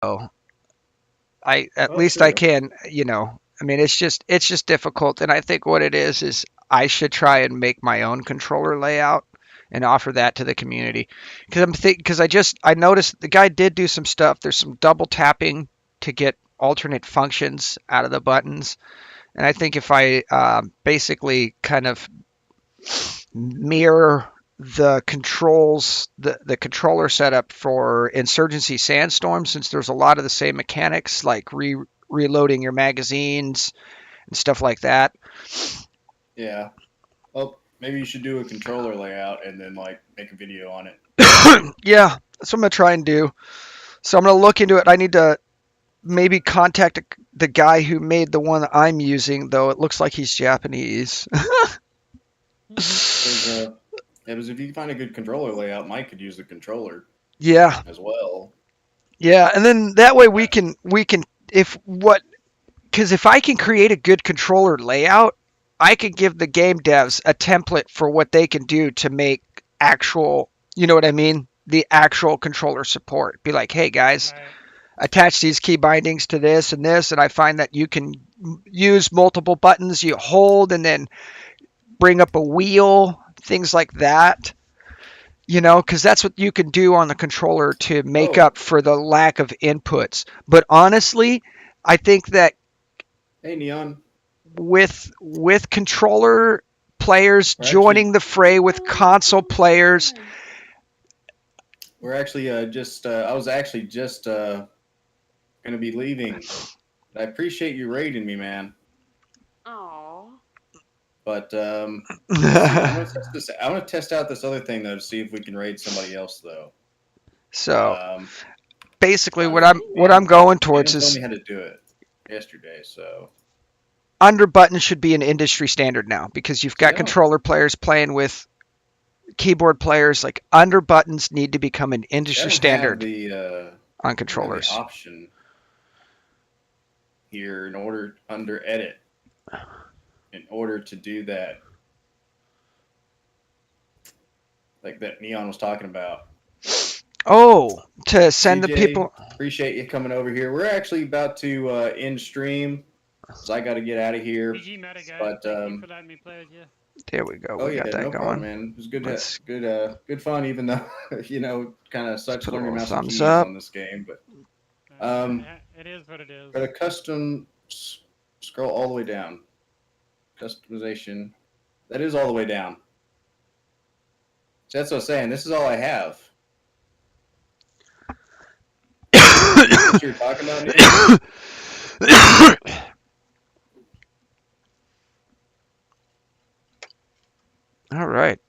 So at Well, least I true. can, I mean, it's just difficult, and I think what it is I should try and make my own controller layout and offer that to the community because I noticed the guy did do some stuff. There's some double tapping to get alternate functions out of the buttons, and I think if I basically kind of mirror the controller setup for Insurgency Sandstorm, since there's a lot of the same mechanics like reloading your magazines and stuff like that. Yeah. Well, maybe you should do a controller layout and then like make a video on it. Yeah, that's what I'm gonna try and do. So I'm gonna look into it. I need to maybe contact the guy who made the one I'm using, though it looks like he's Japanese. Because yeah, because if you find a good controller layout, Mike could use the controller Yeah, as well. yeah, and then that way Uh, we can if what because if I can create a good controller layout, I could give the game devs a template for what they can do to make actual, you know what I mean? The actual controller support. Be like, hey guys, Right. attach these key bindings to this and this, and I find that you can use multiple buttons you hold and then bring up a wheel, things like that. Because that's what you can do on the controller to make oh, up for the lack of inputs. But honestly, I think that hey Neon, with controller players we're actually joining the fray with console players. we're actually just I was actually just gonna be leaving. I appreciate you raiding me, man. Oh. But let's see. I'm gonna test this. I want to test out this other thing though to see if we can raid somebody else though. So Um, basically, Oh, what yeah. I'm going towards Phantom told is me how to do it yesterday. So under button should be an industry standard now because you've see, got controller players playing with keyboard players. Like under buttons need to become an I industry don't have standard the on I don't have the controllers. option here in order under edit in order to do that, like that Neon was talking about. Oh, to send the CJ, people. appreciate you coming over here. We're actually about to end stream, so I got to get out of here. GG Meta guys, But thank you for letting me play with you. There we go. oh We yeah, got that no problem, going. man. It was good, Let's good fun. Even though kind of let's sucks put a learning little mouse and thumbs keys up. on this game. But Uh, um, it is what it is. got a custom scroll all the way down. Customization. That is all the way down. So that's what I'm saying. This is all I have. Is this what you're talking about, Neon? All right.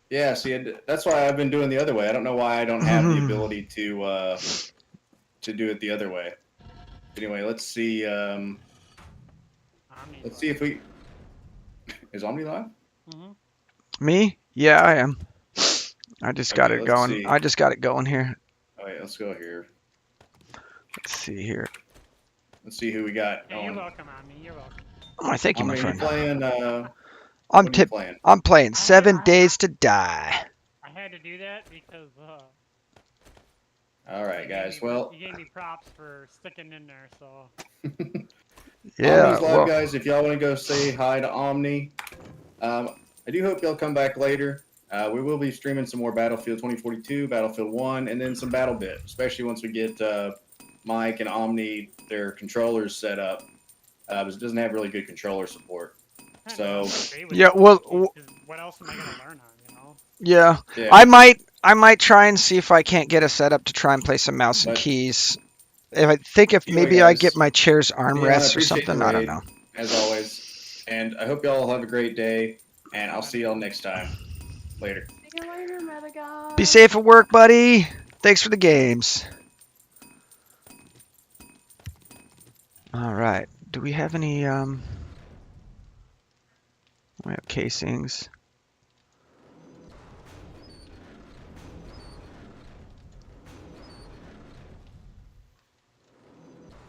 Yeah. See, that's why I've been doing the other way. I don't know why I don't have the ability to do it the other way. Anyway, let's see. Omni's Let's see live. if we is Omni live. Mm-hmm. Me? Yeah, I am. I just got Okay, it let's going. see. I just got it going here. All right, let's go here. Let's see here. Let's see who we got Yeah, you're on. welcome, Omni. You're welcome. Oh, thank you, my Omni, you friend. playing? I'm What are you tip. playing? I'm playing I had 7 Days to Die. I had to do that because All right, you guys. you gave me props for sticking in there. So Yeah. Omni's live, Well, guys. If y'all want to go say hi to Omni, um, I do hope y'all come back later. We will be streaming some more Battlefield 2042, Battlefield 1, and then some Battle Bit, especially once we get Mike and Omni their controllers set up. Because it doesn't have really good controller support. kind of So agree with yeah. you, Well, Munchies. Because what else am I gonna learn on? You know. yeah. yeah, I might try and see if I can't get a setup to try and play some mouse and but keys. If anyway, maybe I get guys, my chair's Neon, I armrests or appreciate the something. I don't raid know. as always, and I hope y'all have a great day. And Thanks, I'll Meta see y'all guys. next time. Later. See you later, Meta Be guy. safe at work, buddy. Thanks for the games. All right. Do we have any we have casings.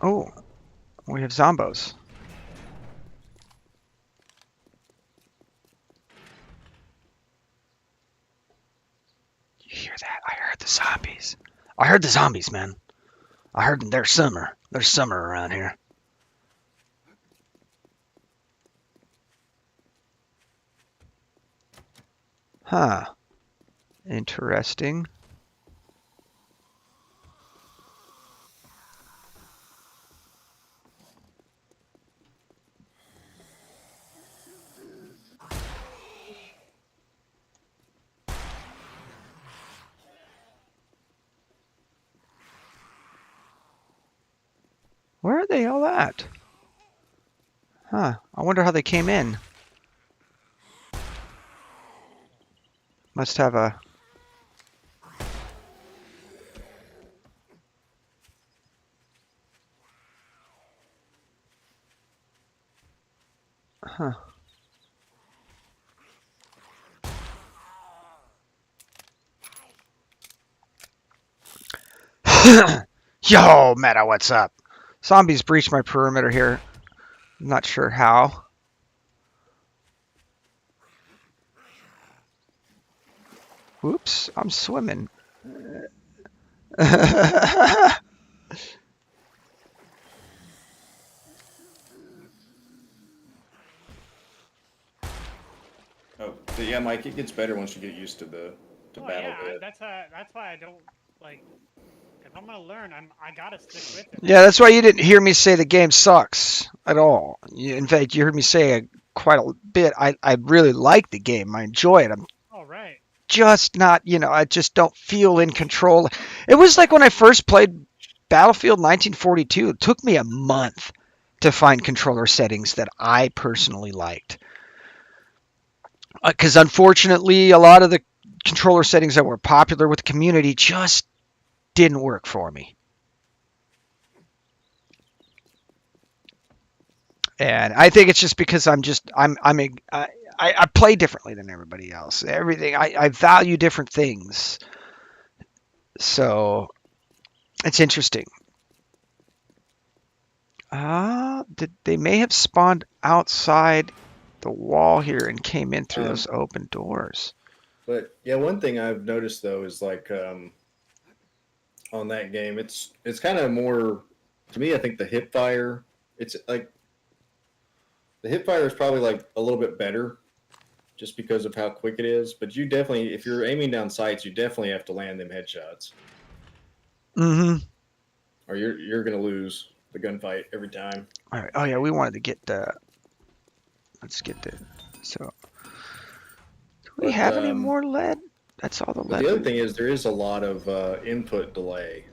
Oh, we have zombos. You hear that? I heard the zombies. I heard heard the zombies, man. I heard there's summer. There's summer around here. Huh. Interesting. Where are they all at? Huh. I wonder how they came in. Must have a... Huh. Yo, Meta, what's up? Zombies breached my perimeter here. I'm not sure how. Whoops, I'm swimming. Oh, so yeah, Mike. It gets better once you get used to Oh battle yeah, bit. that's why I don't like. If I'm gonna learn, I gotta stick with it. Yeah, that's why you didn't hear me say the game sucks at all. In fact, you heard me say quite a bit. I really like the game. I enjoy it. I'm Oh right. just not, I just don't feel in control. It was like when I first played Battlefield 1942. It took me a month to find controller settings that I personally liked. Because unfortunately, a lot of the controller settings that were popular with the community just didn't work for me. And I think it's just because I play differently than everybody else. Everything I value different things, so it's interesting. They may have spawned outside the wall here and came in through those open doors. But yeah, one thing I've noticed though is like on that game, it's kind of more to me. I think the hip fire, it's like the hip fire is probably like a little bit better just because of how quick it is. But you definitely, if you're aiming down sights, you definitely have to land them headshots, Mm-hmm. or you're gonna lose the gunfight every time. All right. Oh yeah, we wanted to get the. Let's get the. So, do we But have any more lead? That's all the but lead. the other thing is there is a lot of input delay.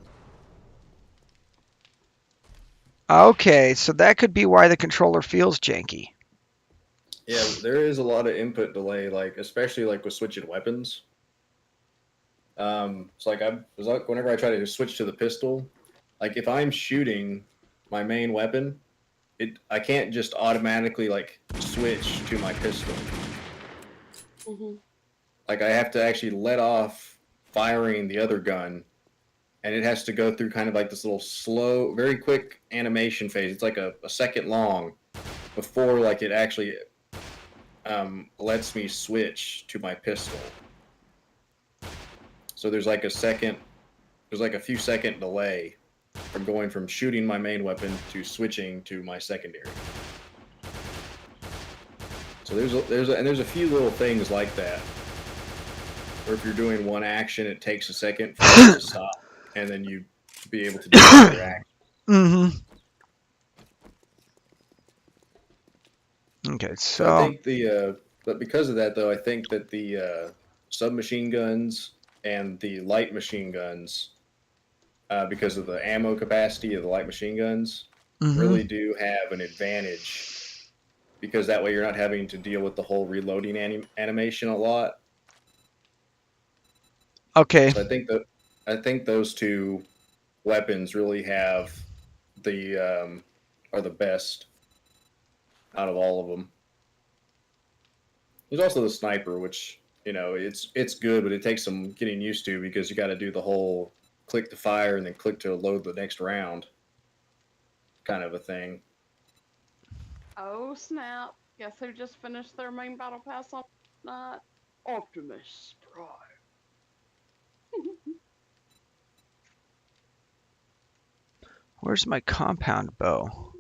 Okay, so that could be why the controller feels janky. Yeah, there is a lot of input delay, like especially like with switching weapons. It's like I was like whenever I try to switch to the pistol, like if I'm shooting my main weapon, I can't just automatically like switch to my pistol. Mm-hmm. Like I have to actually let off firing the other gun, and it has to go through kind of like this little slow, very quick animation phase. It's like a second long before like it actually lets me switch to my pistol. So there's like a few second delay from going from shooting my main weapon to switching to my secondary. So there's a few little things like that. Or if you're doing one action, it takes a second for it to stop, and then you be able to do another action. Mm-hmm. Okay, So I so think but because of that though, I think that the submachine guns and the light machine guns, because of the ammo capacity of the light machine guns, mm-hmm. really do have an advantage. Because that way you're not having to deal with the whole reloading animation a lot. Okay. So I think those two weapons really have are the best out of all of them. There's also the sniper, which it's good, but it takes some getting used to because you got to do the whole click to fire and then click to load the next round, kind of a thing. Oh snap! Guess who just finished their main battle pass on night? Optimus Prime. Where's my compound bow?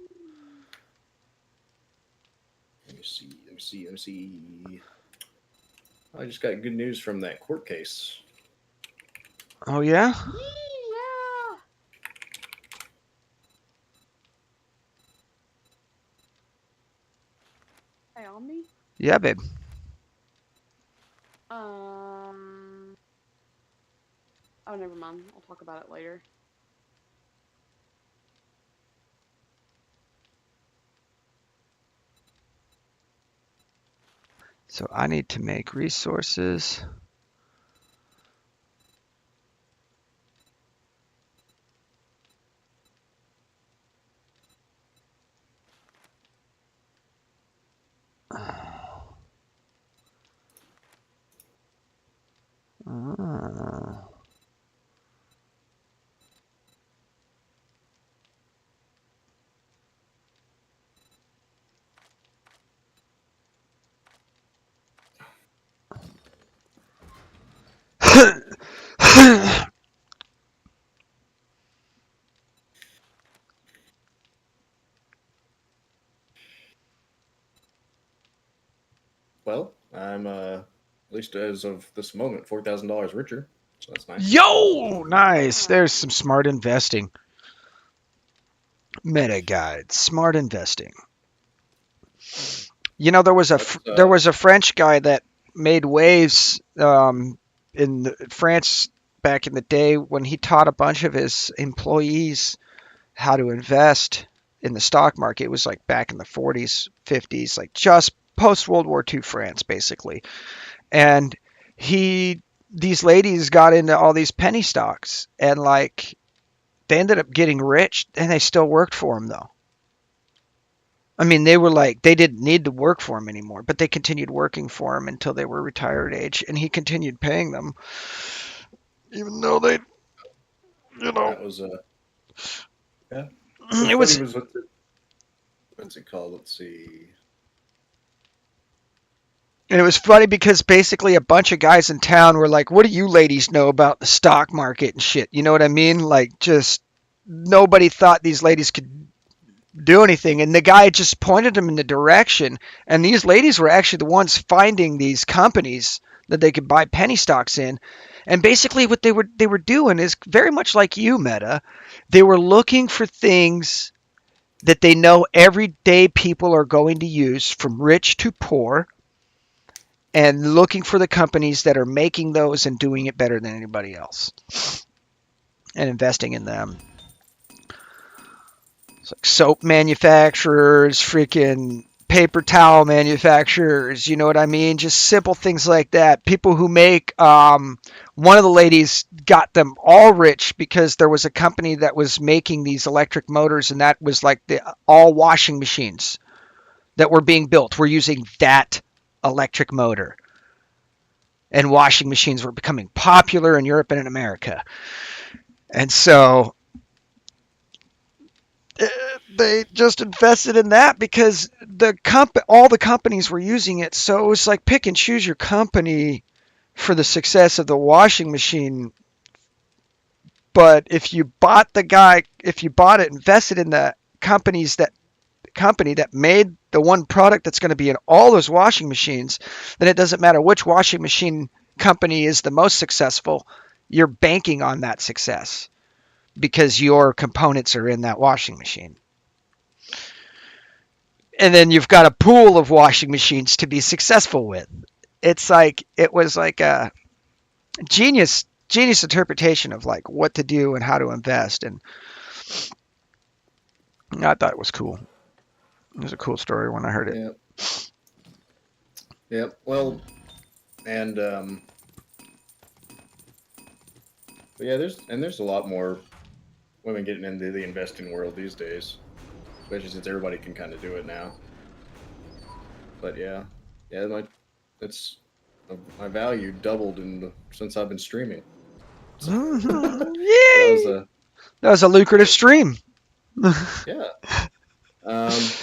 Let me see. I just got good news from that court case. Oh yeah? Yeah. Hey, Omni. Yeah, babe. Oh, never mind. I'll talk about it later. So I need to make resources. Ah. Well, I'm at least as of this moment, $4,000 richer. So that's nice. Yo, nice. There's some Nice. smart investing. Meta guide, smart investing. You know, What's there was a French guy that made waves France back in the day when he taught a bunch of his employees how to invest in the stock market. It was like back in the 40s, 50s, like just post World War II France, basically. And he, these ladies got into all these penny stocks, and like they ended up getting rich, and they still worked for him though. I mean, they were like, they didn't need to work for him anymore, but they continued working for him until they were retired age, and he continued paying them, even though they, you know, that was yeah. What's it funny was, was what's it called? Let's see. and it was funny because basically a bunch of guys in town were like, "What do you ladies know about the stock market and shit?" You know what I mean? Like, just nobody thought these ladies could do anything, and the guy just pointed them in the direction, and these ladies were actually the ones finding these companies that they could buy penny stocks in. And basically what they were doing is very much like you, Meta. They were looking for things that they know everyday people are going to use, from rich to poor, and looking for the companies that are making those and doing it better than anybody else, and investing in them. It's like soap manufacturers, freaking paper towel manufacturers, you know what I mean? Just simple things like that. People who make, one of the ladies got them all rich because there was a company that was making these electric motors, and that was like the all washing machines that were being built were using that electric motor. And washing machines were becoming popular in Europe and in America. And so they just invested in that because all the companies were using it. So it was like pick and choose your company for the success of the washing machine. But if you bought it, invested in the company that made the one product that's going to be in all those washing machines, then it doesn't matter which washing machine company is the most successful. You're banking on that success because your components are in that washing machine. And then you've got a pool of washing machines to be successful with. It was like a genius interpretation of like what to do and how to invest, and I thought it was cool. It was a cool story when I heard it. Yeah. Yep. Well, and but yeah, there's a lot more women getting into the investing world these days, especially since everybody can kind of do it now. But yeah, that's my value doubled since I've been streaming. So, Mm-hmm. so that was Yay! That was a lucrative stream. yeah. Um,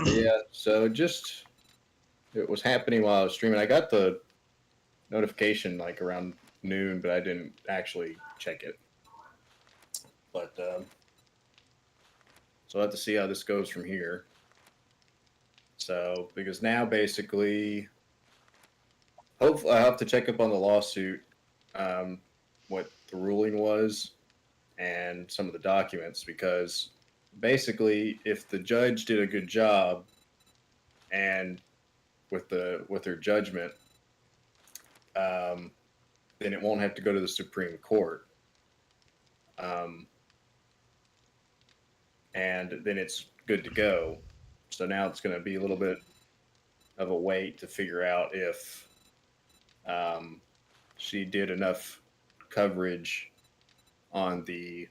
yeah. So just it was happening while I was streaming. I got the notification like around noon, but I didn't actually check it. But So we'll have to see how this goes from here. So, because now basically, hopefully, I have to check up on the lawsuit, what the ruling was, and some of the documents. Because basically, if the judge did a good job, and with her judgment, then it won't have to go to the Supreme Court. And then it's good to go. So now it's going to be a little bit of a wait to figure out if she did enough coverage on the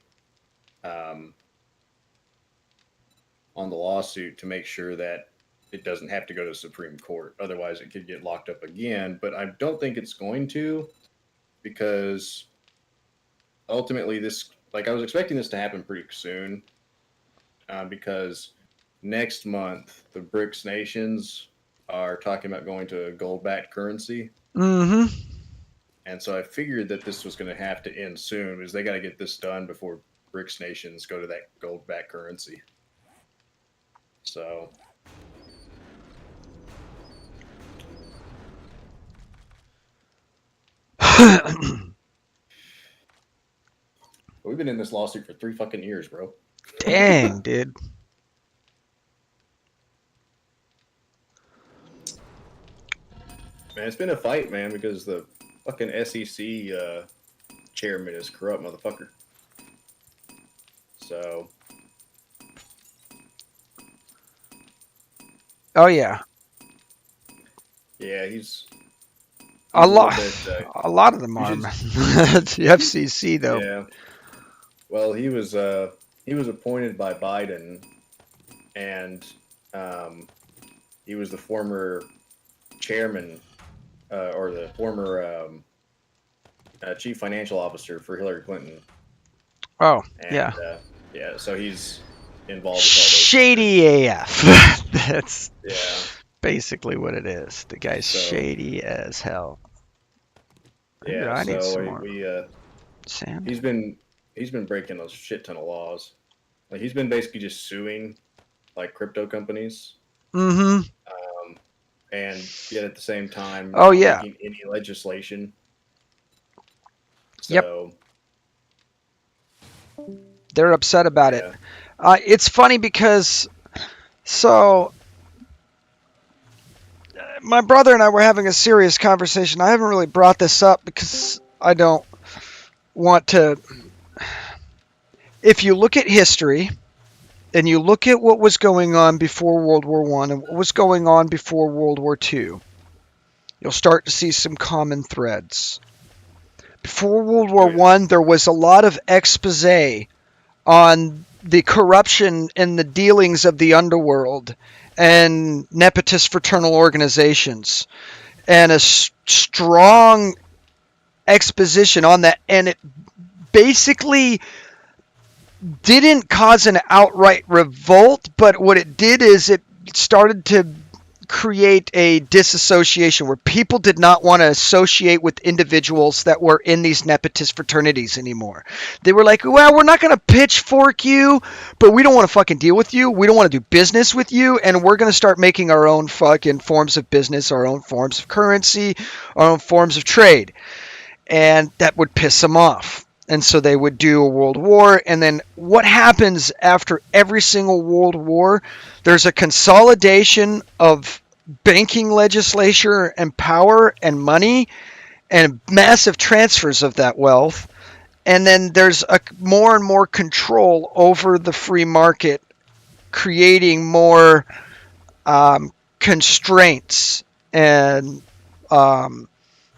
lawsuit to make sure that it doesn't have to go to the Supreme Court. Otherwise, it could get locked up again. But I don't think it's going to, because ultimately this, like, I was expecting this to happen pretty soon, because next month the BRICS nations are talking about going to a gold-backed currency. Mm-hmm. And so I figured that this was going to have to end soon, because they got to get this done before BRICS nations go to that gold-backed currency. So we've been in this lawsuit for 3 fucking years, bro. Dang, dude. Man, it's been a fight, man, because the fucking SEC chairman is a corrupt motherfucker. So Oh yeah. yeah, he's A lot. bit, A lot of them are. It's the FCC though. yeah. Well, he was appointed by Biden, and he was the former chairman, or the former chief financial officer for Hillary Clinton. Oh, And, yeah. Yeah, so he's involved with all those. Shady AF. That's Yeah. basically what it is. The guy's So- shady as hell. Maybe Yeah, I need so some more we sand. he's been breaking a shit ton of laws. Like, he's been basically just suing like crypto companies, Mm-hmm. and yet at the same time Oh, not yeah. making any legislation. Yep. So They're upset about it. yeah. It's funny because, my brother and I were having a serious conversation. I haven't really brought this up because I don't want to. If you look at history and you look at what was going on before World War I and what was going on before World War II, you'll start to see some common threads. Before World War I, there was a lot of expose on the corruption and the dealings of the underworld and nepotist fraternal organizations, and a strong exposition on that, and it basically didn't cause an outright revolt, but what it did is it started to create a disassociation where people did not want to associate with individuals that were in these nepotist fraternities anymore. They were like, well, we're not going to pitchfork you, but we don't want to fucking deal with you. We don't want to do business with you, and we're going to start making our own fucking forms of business, our own forms of currency, our own forms of trade. And that would piss them off. And so they would do a world war. And then what happens after every single world war? There's a consolidation of banking legislature and power and money and massive transfers of that wealth. And then there's a more and more control over the free market, creating more constraints. And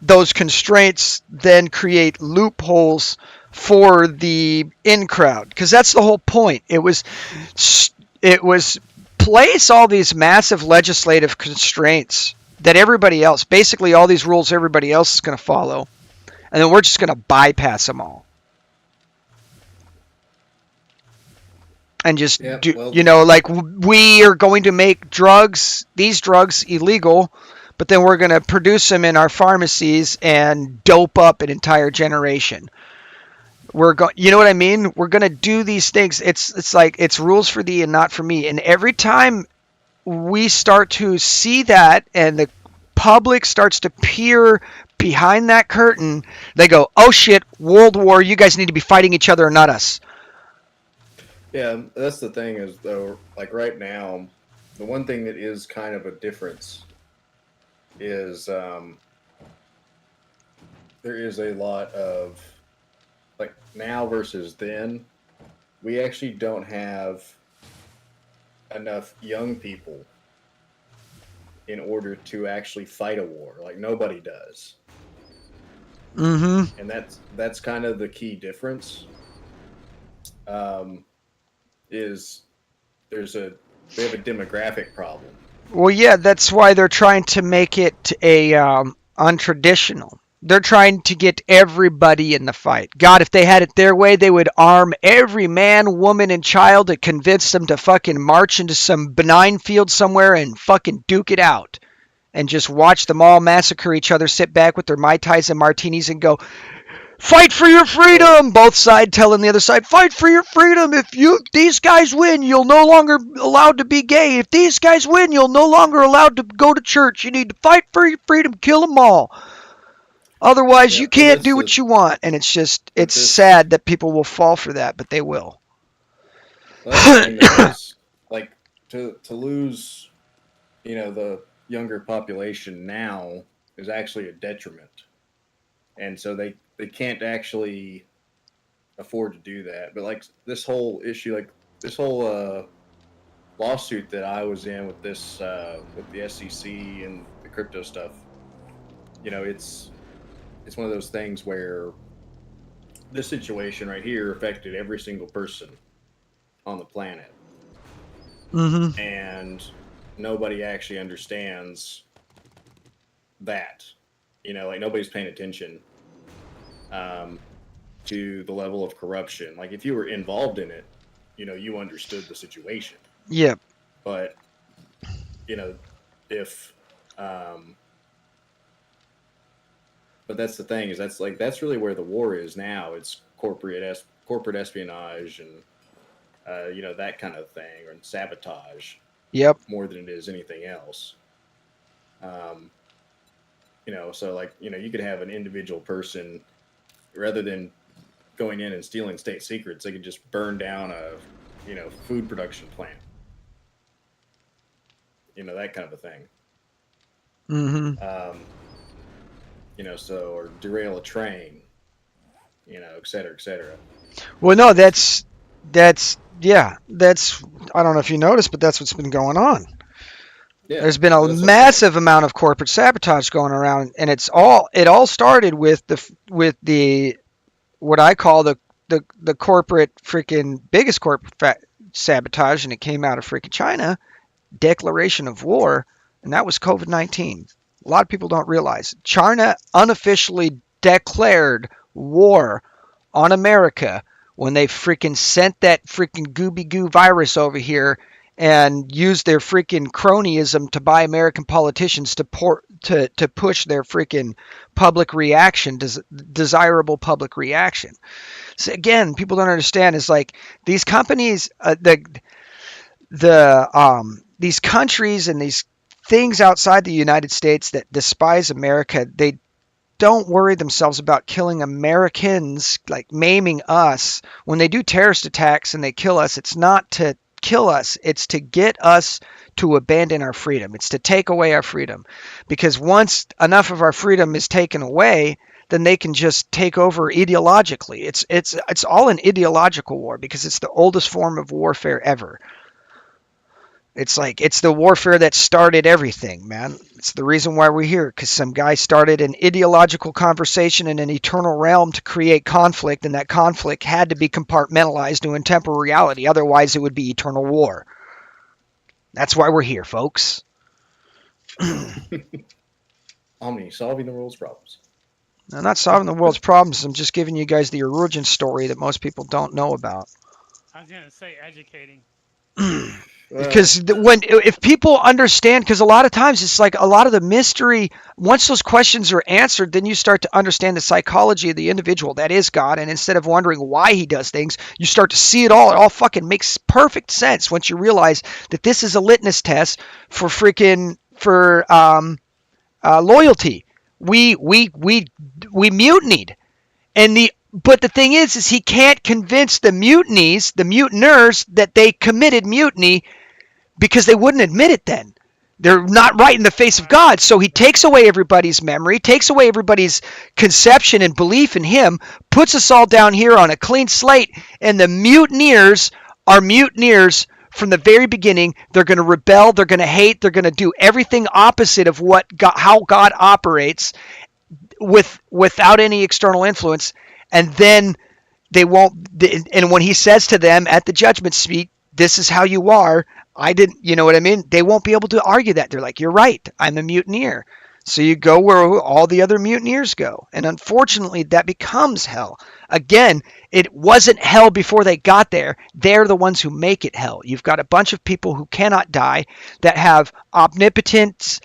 those constraints then create loopholes for the in crowd, because that's the whole point. It was place all these massive legislative constraints that everybody else, basically all these rules everybody else is going to follow, and then we're just going to bypass them all and just like we are going to make these drugs illegal, but then we're going to produce them in our pharmacies and dope up an entire generation. We're going, you know what I mean? We're going to do these things. It's like it's rules for thee and not for me. And every time we start to see that and the public starts to peer behind that curtain, they go, "Oh shit, World War, you guys need to be fighting each other and not us." Yeah, that's the thing is though, like right now, the one thing that is kind of a difference is there is a lot of like now versus then. We actually don't have enough young people in order to actually fight a war. Like nobody does, Mm-hmm. and that's kind of the key difference. Um, is there's a we have a demographic problem. Well, yeah, that's why they're trying to make it a untraditional. They're trying to get everybody in the fight. God, if they had it their way, they would arm every man, woman, and child to convince them to fucking march into some benign field somewhere and fucking duke it out. And just watch them all massacre each other, sit back with their Mai Tais and martinis and go, "Fight for your freedom!" Both sides telling the other side, "Fight for your freedom. If these guys win, you'll no longer allowed to be gay. If these guys win, you'll no longer allowed to go to church. You need to fight for your freedom. Kill them all. Otherwise, Yeah, you well, can't do what you want." And it's just, with it's this sad that people will fall for that, but they will. that's the thing though is like to lose, the younger population now is actually a detriment, and so they can't actually afford to do that. But like this whole issue, like this whole lawsuit that I was in with this with the SEC and the crypto stuff, it's one of those things where this situation right here affected every single person on the planet, Mm-hmm. and nobody actually understands that. Like nobody's paying attention um, to the level of corruption. Like if you were involved in it, you understood the situation. Yep. But if but that's the thing is that's really where the war is now. It's corporate espionage and that kind of thing, or sabotage Yep. more than it is anything else. Um, so like you could have an individual person rather than going in and stealing state secrets, they could just burn down a food production plant, that kind of a thing. Mm-hmm. So or derail a train, et cetera, et cetera. Well, no, yeah, that's, I don't know if you noticed, but that's what's been going on. Yeah, There's been a that's what I'm saying. massive amount of corporate sabotage going around, and it all started with the what I call the corporate freaking biggest corporate sabotage, and it came out of freaking China, declaration of war, and that was COVID-19. A lot of people don't realize China unofficially declared war on America when they freaking sent that freaking gooby goo virus over here and used their freaking cronyism to buy American politicians to push their freaking public reaction, desirable public reaction. So again, people don't understand is like these companies, these countries and these things outside the United States that despise America, they don't worry themselves about killing Americans, like maiming us. When they do terrorist attacks and they kill us, it's not to kill us, it's to get us to abandon our freedom. It's to take away our freedom. Because once enough of our freedom is taken away, then they can just take over ideologically. It's all an ideological war because it's the oldest form of warfare ever. It's like it's the warfare that started everything, man. It's the reason why we're here, because some guy started an ideological conversation in an eternal realm to create conflict, and that conflict had to be compartmentalized to a temporal reality. Otherwise, it would be eternal war. That's why we're here, folks. Omni solving the world's problems. I'm not solving the world's problems. I'm just giving you guys the origin story that most people don't know about. I was gonna say educating. Because when if people understand, because a lot of times it's like a lot of the mystery, once those questions are answered, then you start to understand the psychology of the individual that is God, and instead of wondering why he does things, you start to see it all. It all fucking makes perfect sense once you realize that this is a litmus test for loyalty. We mutinied, and but the thing is he can't convince the mutiners that they committed mutiny because they wouldn't admit it then. They're not right in the face of God. So he takes away everybody's memory, takes away everybody's conception and belief in him, puts us all down here on a clean slate, and the mutineers are mutineers from the very beginning. They're going to rebel, they're going to hate, they're going to do everything opposite of how God operates without any external influence. And then they won't, and when he says to them at the judgment seat, this is how you are, I didn't, you know what I mean? They won't be able to argue that. They're like, you're right, I'm a mutineer. So you go where all the other mutineers go. And unfortunately, that becomes hell. Again, it wasn't hell before they got there. They're the ones who make it hell. You've got a bunch of people who cannot die, that have omnipotence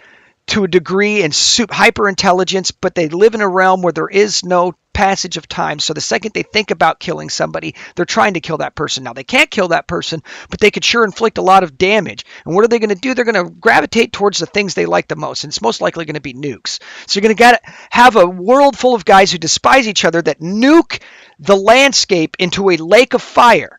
to a degree and hyper intelligence, but they live in a realm where there is no passage of time. So the second they think about killing somebody, they're trying to kill that person. Now they can't kill that person, but they could sure inflict a lot of damage. And what are they going to do? They're going to gravitate towards the things they like the most, and it's most likely going to be nukes. So you're going to have a world full of guys who despise each other that nuke the landscape into a lake of fire.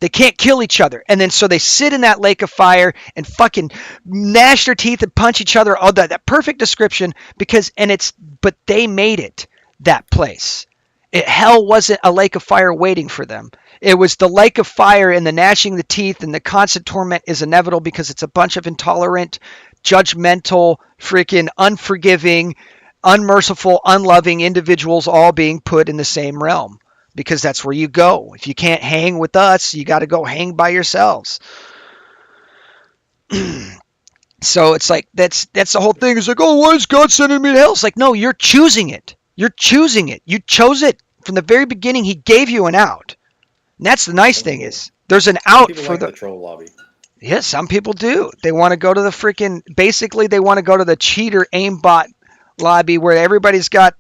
They can't kill each other. And then so they sit in that lake of fire and fucking gnash their teeth and punch each other. Oh, that perfect description, but they made it that place. Hell wasn't a lake of fire waiting for them. It was the lake of fire, and the gnashing the teeth and the constant torment is inevitable because it's a bunch of intolerant, judgmental, freaking unforgiving, unmerciful, unloving individuals all being put in the same realm. Because that's where you go. If you can't hang with us, you got to go hang by yourselves. So it's like that's the whole thing. It's like, oh, why is God sending me to hell? It's like, no, you're choosing it. You're choosing it. You chose it from the very beginning. He gave you an out. And that's the nice thing is there's an out for the troll lobby. Yeah, some people do. They want to go to the basically they want to go to the cheater aimbot lobby where everybody's got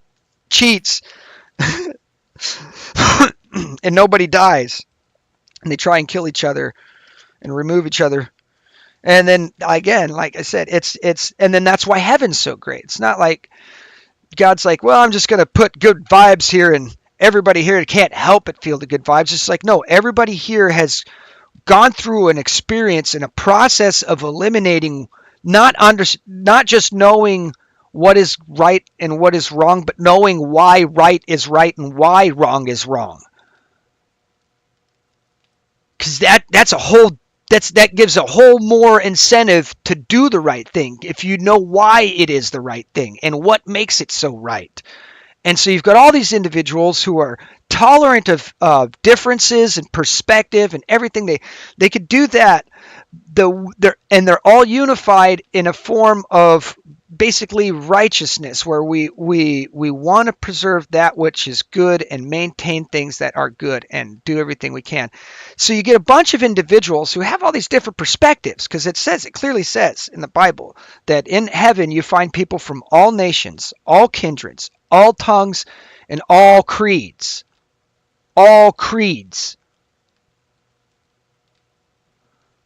cheats. And nobody dies, and they try and kill each other and remove each other. And then again, like I said, it's and then that's why heaven's so great. It's not like God's like, well, I'm just going to put good vibes here, and everybody here can't help but feel the good vibes. It's like, no, everybody here has gone through an experience and a process of eliminating, not just knowing what is right and what is wrong, but knowing why right is right and why wrong is wrong. Because that gives a whole more incentive to do the right thing if you know why it is the right thing and what makes it so right. And so you've got all these individuals who are tolerant of differences and perspective and everything. They could do that. They're all unified in a form of basically righteousness, where we want to preserve that which is good and maintain things that are good and do everything we can. So you get a bunch of individuals who have all these different perspectives, because it clearly says in the Bible that in heaven you find people from all nations, all kindreds, all tongues, and all creeds. All creeds.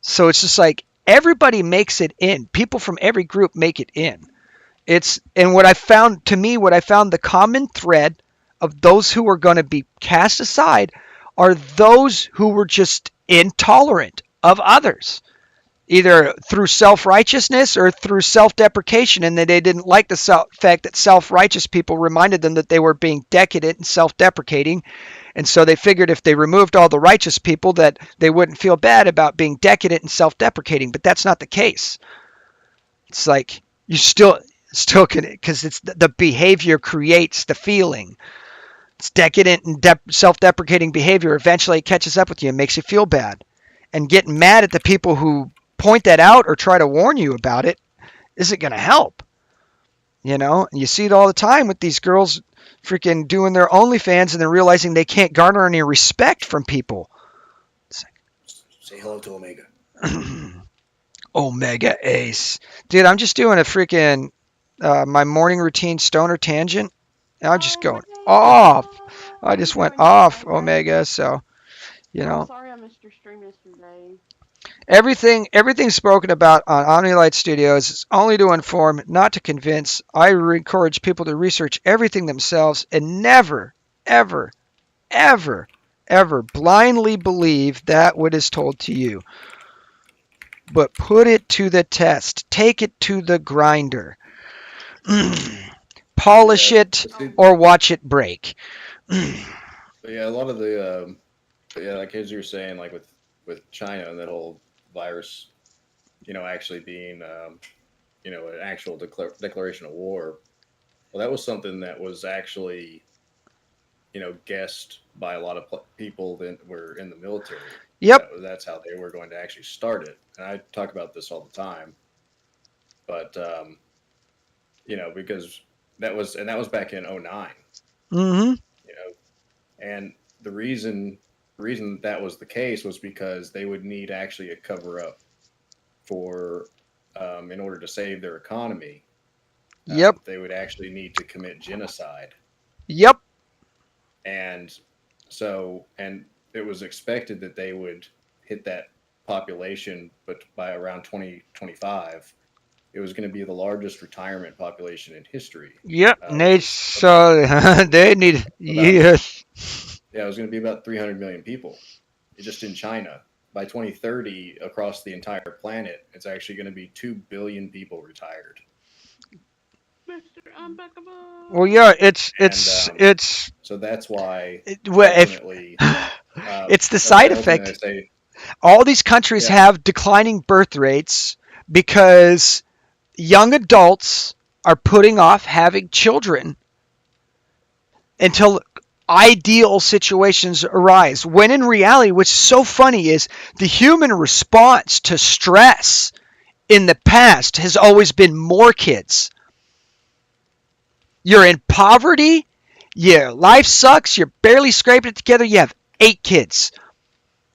So it's just like everybody makes it in. People from every group make it in. What I found the common thread of those who were going to be cast aside are those who were just intolerant of others, either through self-righteousness or through self-deprecation, and that they didn't like the fact that self-righteous people reminded them that they were being decadent and self-deprecating. And so they figured if they removed all the righteous people that they wouldn't feel bad about being decadent and self-deprecating, but that's not the case. It's like you still can, because it's the behavior creates the feeling. It's decadent and self-deprecating behavior. Eventually it catches up with you and makes you feel bad. And getting mad at the people who point that out or try to warn you about it isn't going to help. And you see it all the time with these girls freaking doing their OnlyFans and then realizing they can't garner any respect from people. It's like, Say hello to Omega. Omega Ace. Dude, I'm just doing a freaking my morning routine stoner tangent. And I'm just going off. I just went off Omega, so you I'm know sorry I missed your stream yesterday. everything spoken about on Omnilight Studios is only to inform, not to convince. I encourage people to research everything themselves and never, ever, ever, ever blindly believe that what is told to you. But put it to the test. Take it to the grinder. Polish Yeah, it but see, or watch it break. but yeah, a lot of the but yeah, like as you were saying, like with China and that whole virus, actually being an actual declaration of war. Well, that was something that was actually guessed by a lot of people that were in the military. Yep. That's how they were going to actually start it. And I talk about this all the time, but because that was back in '09. Mm-hmm. You know, and the reason that was the case was because they would need actually a cover up for in order to save their economy. Yep. They would actually need to commit genocide, Yep. and and it was expected that they would hit that population, but by around 2025, it was going to be the largest retirement population in history, Yep. which They was about so they need about yes. yeah, it was going to be about 300 million people, just in China. By 2030, across the entire planet, it's actually going to be 2 billion people retired. Mr. Well, Unbackable. yeah. And so that's why Well, if ultimately, it's the that's why side ultimately I effect. say, All these countries yeah, have declining birth rates because young adults are putting off having children until ideal situations arise. When in reality, what's so funny is the human response to stress in the past has always been more kids. You're in poverty, your life sucks, you're barely scraping it together, you have 8 kids.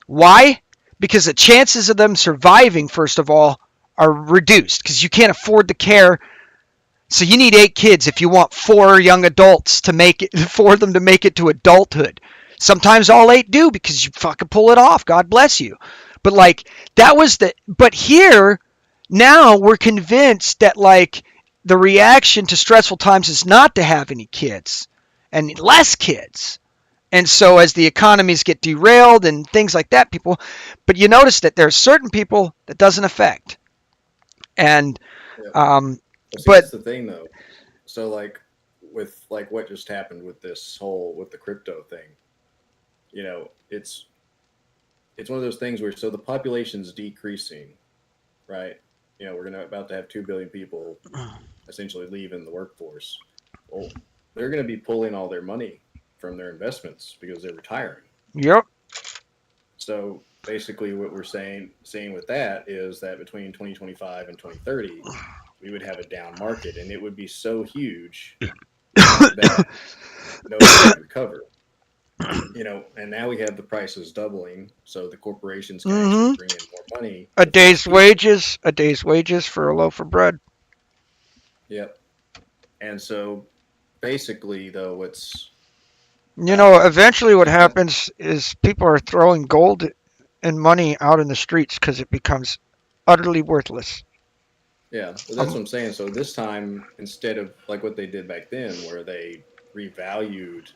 Why? Because the chances of them surviving, first of all, are reduced because you can't afford the care. So you need 8 kids if you want 4 young adults to make it, for them to make it to adulthood. Sometimes all 8 do because you fucking pull it off. God bless you. But like that was but here now we're convinced that like the reaction to stressful times is not to have any kids and less kids. And so as the economies get derailed and things like that, but you notice that there are certain people that doesn't affect. And, yeah. um, Well, see, but that's the thing though. So with what just happened with the crypto thing, it's one of those things where the population's decreasing, right? We're gonna about to have 2 billion people essentially leaving the workforce. Well, they're gonna be pulling all their money from their investments because they're retiring. yep, So basically, what we're saying with that is that between 2025 and 2030, we would have a down market, and it would be so huge that nobody could recover. And now we have the prices doubling, so the corporations can actually hmm bring in more money with less people. a day's wages for a loaf of bread. Yep. And so basically, though, it's Eventually what it's not. happens is people are throwing gold and money out in the streets because it becomes utterly worthless. Yeah, but that's Um, what I'm saying. So this time, instead of like what they did back then, where they revalued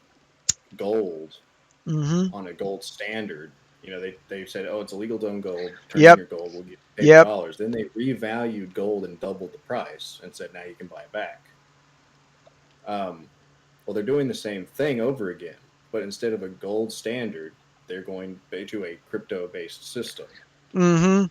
gold hmm on a gold standard. They said, "Oh, it's illegal to own gold. Turn in Yep, your gold. We'll get paper yep. dollars." Then they revalued gold and doubled the price and said, "Now you can buy it back." Well, they're doing the same thing over again, but instead of a gold standard, they're going to a crypto-based system. hmm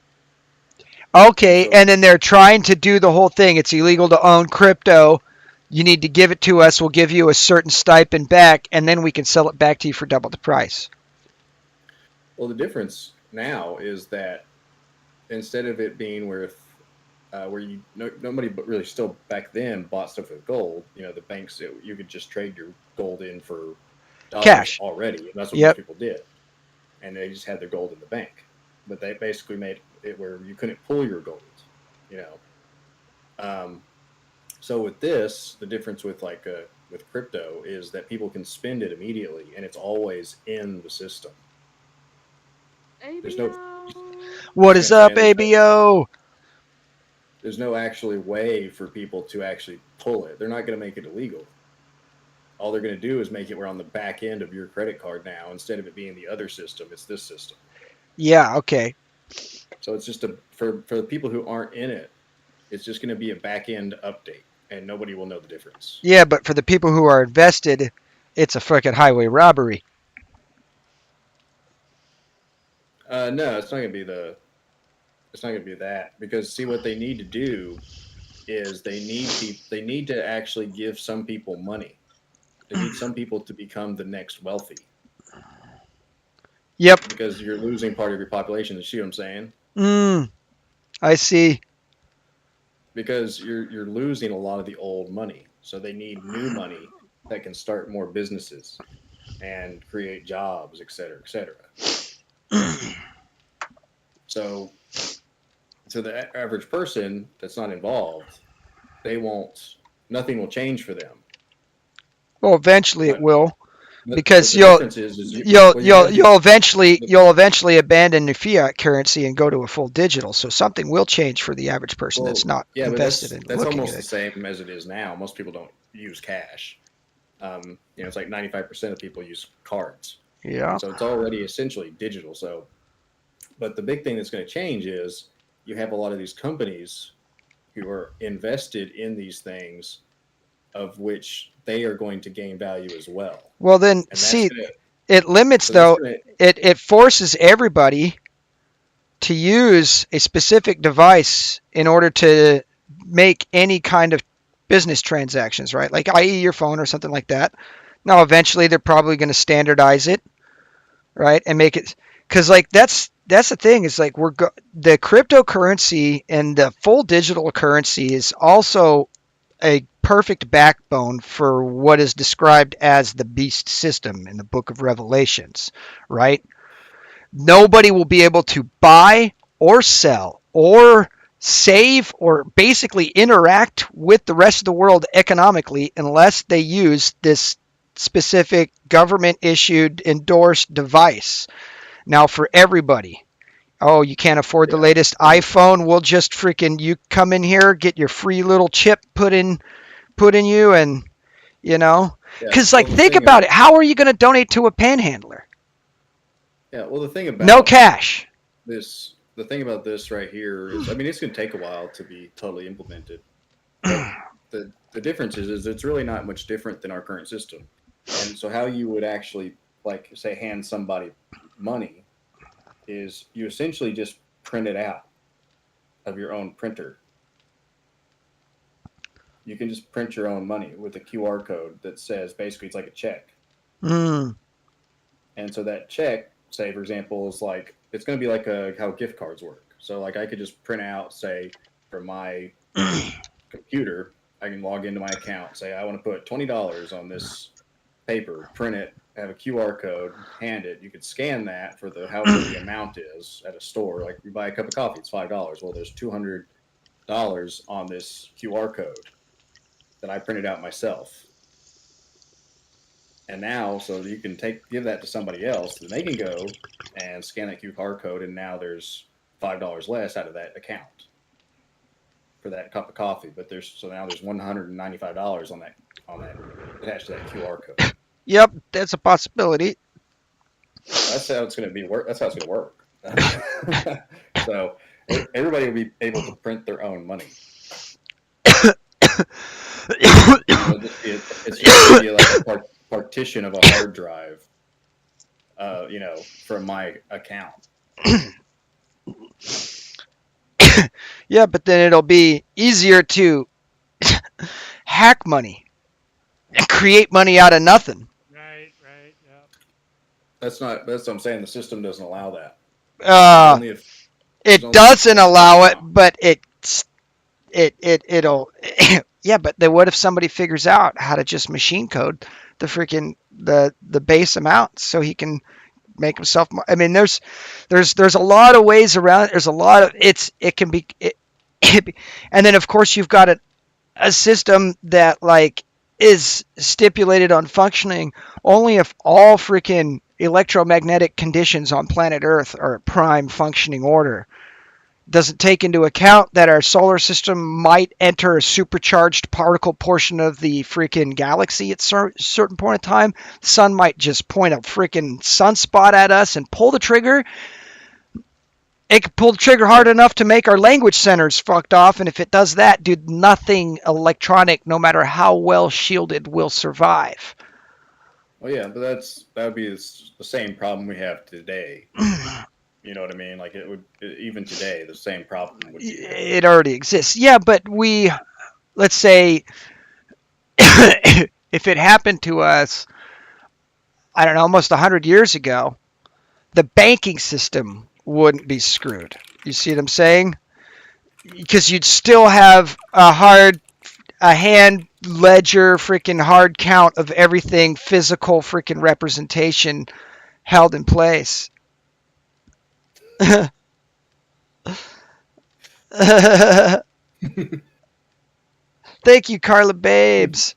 And Okay, so, and then they're trying to do the whole thing. It's illegal to own crypto. You need to give it to us. We'll give you a certain stipend back, and then we can sell it back to you for double the price. well, the difference now is that instead of it being where nobody but really still back then bought stuff with gold. The banks, you could just trade your gold in for dollars Cash. already. And that's what most Yep. people did, and they just had their gold in the bank. but they basically made it where you couldn't pull your gold. You know. So with this, the difference with crypto is that people can spend it immediately, and it's always in the system. There's no, ABO. What you know what is I'm saying? up, ABO? There's no actually way for people to actually pull it. They're not going to make it illegal. All they're going to do is make it where on the back end of your credit card now, instead of it being the other system, it's this system. Yeah, okay. So it's just for the people who aren't in it, it's just going to be a back end update, and nobody will know the difference. Yeah, but for the people who are invested, it's a fucking highway robbery. No, it's not going to be It's not going to be that, because see what they need to do is they need to actually give some people money. They need some people to become the next wealthy, Yep. because you're losing part of your population. You see what I'm saying? I see. Because you're losing a lot of the old money, so they need new money that can start more businesses and create jobs, et cetera, et cetera. So the average person that's not involved, nothing will change for them. Well, eventually it But, will, but because the difference is you'll eventually abandon the fiat currency and go to a full digital. So something will change for the average person that's not yeah, but invested in that's looking almost at the it. same as it is now. Most people don't use cash. It's like 95% of people use cards. Yeah. So it's already essentially digital. So, but the big thing that's going to change is you have a lot of these companies who are invested in these things, of which they are going to gain value as well. Well, then And see, that's it limits though. It forces everybody to use a specific device in order to make any kind of business transactions, right? Like i.e. your phone or something like that. Now, eventually they're probably going to standardize it, right? And make it, because like that's the thing is like the cryptocurrency and the full digital currency is also a perfect backbone for what is described as the beast system in the book of Revelations, right? Nobody will be able to buy or sell or save or basically interact with the rest of the world economically unless they use this specific government issued endorsed device. Now, for everybody, oh, you can't afford the latest iPhone? We'll just freaking, you come in here, get your free little chip put in you, and because like think about it, how are you going to donate to a panhandler? Yeah, well, the thing about no cash. The thing about this right here is, I mean, it's going to take a while to be totally implemented. But the difference is it's really not much different than our current system. And so how you would actually, like, say, hand somebody money is you essentially just print it out of your own printer. You can just print your own money with a QR code that says, basically, it's like a check. And so that check, say, for example, is like, it's going to be like how gift cards work. So, like, I could just print out, say, from my computer, I can log into my account, say, I want to put $20 on this paper, print it, have a QR code, hand it. You could scan that for however the amount is at a store. Like, you buy a cup of coffee, it's $5. Well, there's $200 on this QR code that I printed out myself. And now, so you can give that to somebody else, and they can go and scan that QR code, and now there's $5 less out of that account for that cup of coffee. But now there's $195 on that attached to that QR code. Yep, that's a possibility. That's how it's going to be. That's how it's going to work. So everybody will be able to print their own money. It's just going to be like a partition of a hard drive, from my account. Yeah, but then it'll be easier to hack money and create money out of nothing. Right, yeah. That's what I'm saying. The system doesn't allow that. It doesn't allow it, but it'll. Yeah, but then what if somebody figures out how to just machine code the freaking the base amount so he can make himself. I mean, there's a lot of ways around. There's a lot of it can be, and then of course you've got a system that like is stipulated on functioning only if all freaking electromagnetic conditions on planet Earth are at prime functioning order. Doesn't take into account that our solar system might enter a supercharged particle portion of the freaking galaxy at a certain point in time. The sun might just point a freaking sunspot at us and pull the trigger. It could pull the trigger hard enough to make our language centers fucked off, and if it does that, dude, nothing electronic, no matter how well shielded, will survive. Oh yeah, but that would be the same problem we have today. You know what I mean? Like it would even today the same problem would be. It already exists. Yeah, but let's say if it happened to us, I don't know, almost 100 years ago, the banking system wouldn't be screwed. You see what I'm saying? Because you'd still have a hand ledger, freaking hard count of everything, physical freaking representation held in place. Thank you, Carla Babes.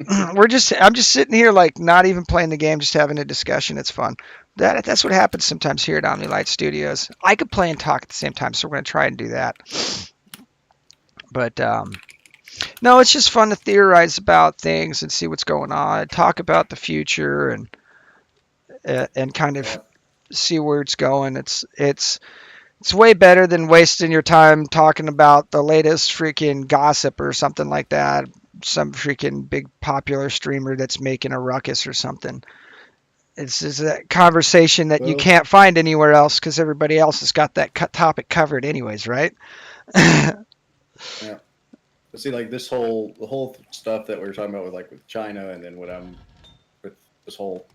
I'm just sitting here like not even playing the game, just having a discussion. It's fun. That's what happens sometimes here at Omni Light Studios. I could play and talk at the same time, so we're gonna try and do that. But no, it's just fun to theorize about things and see what's going on, talk about the future, and kind of see where it's going. It's way better than wasting your time talking about the latest freaking gossip or something like that. Some freaking big popular streamer that's making a ruckus or something. It's a conversation that you can't find anywhere else because everybody else has got that topic covered anyways, right? Yeah. But see, like the whole stuff that we were talking about with China, and then with this whole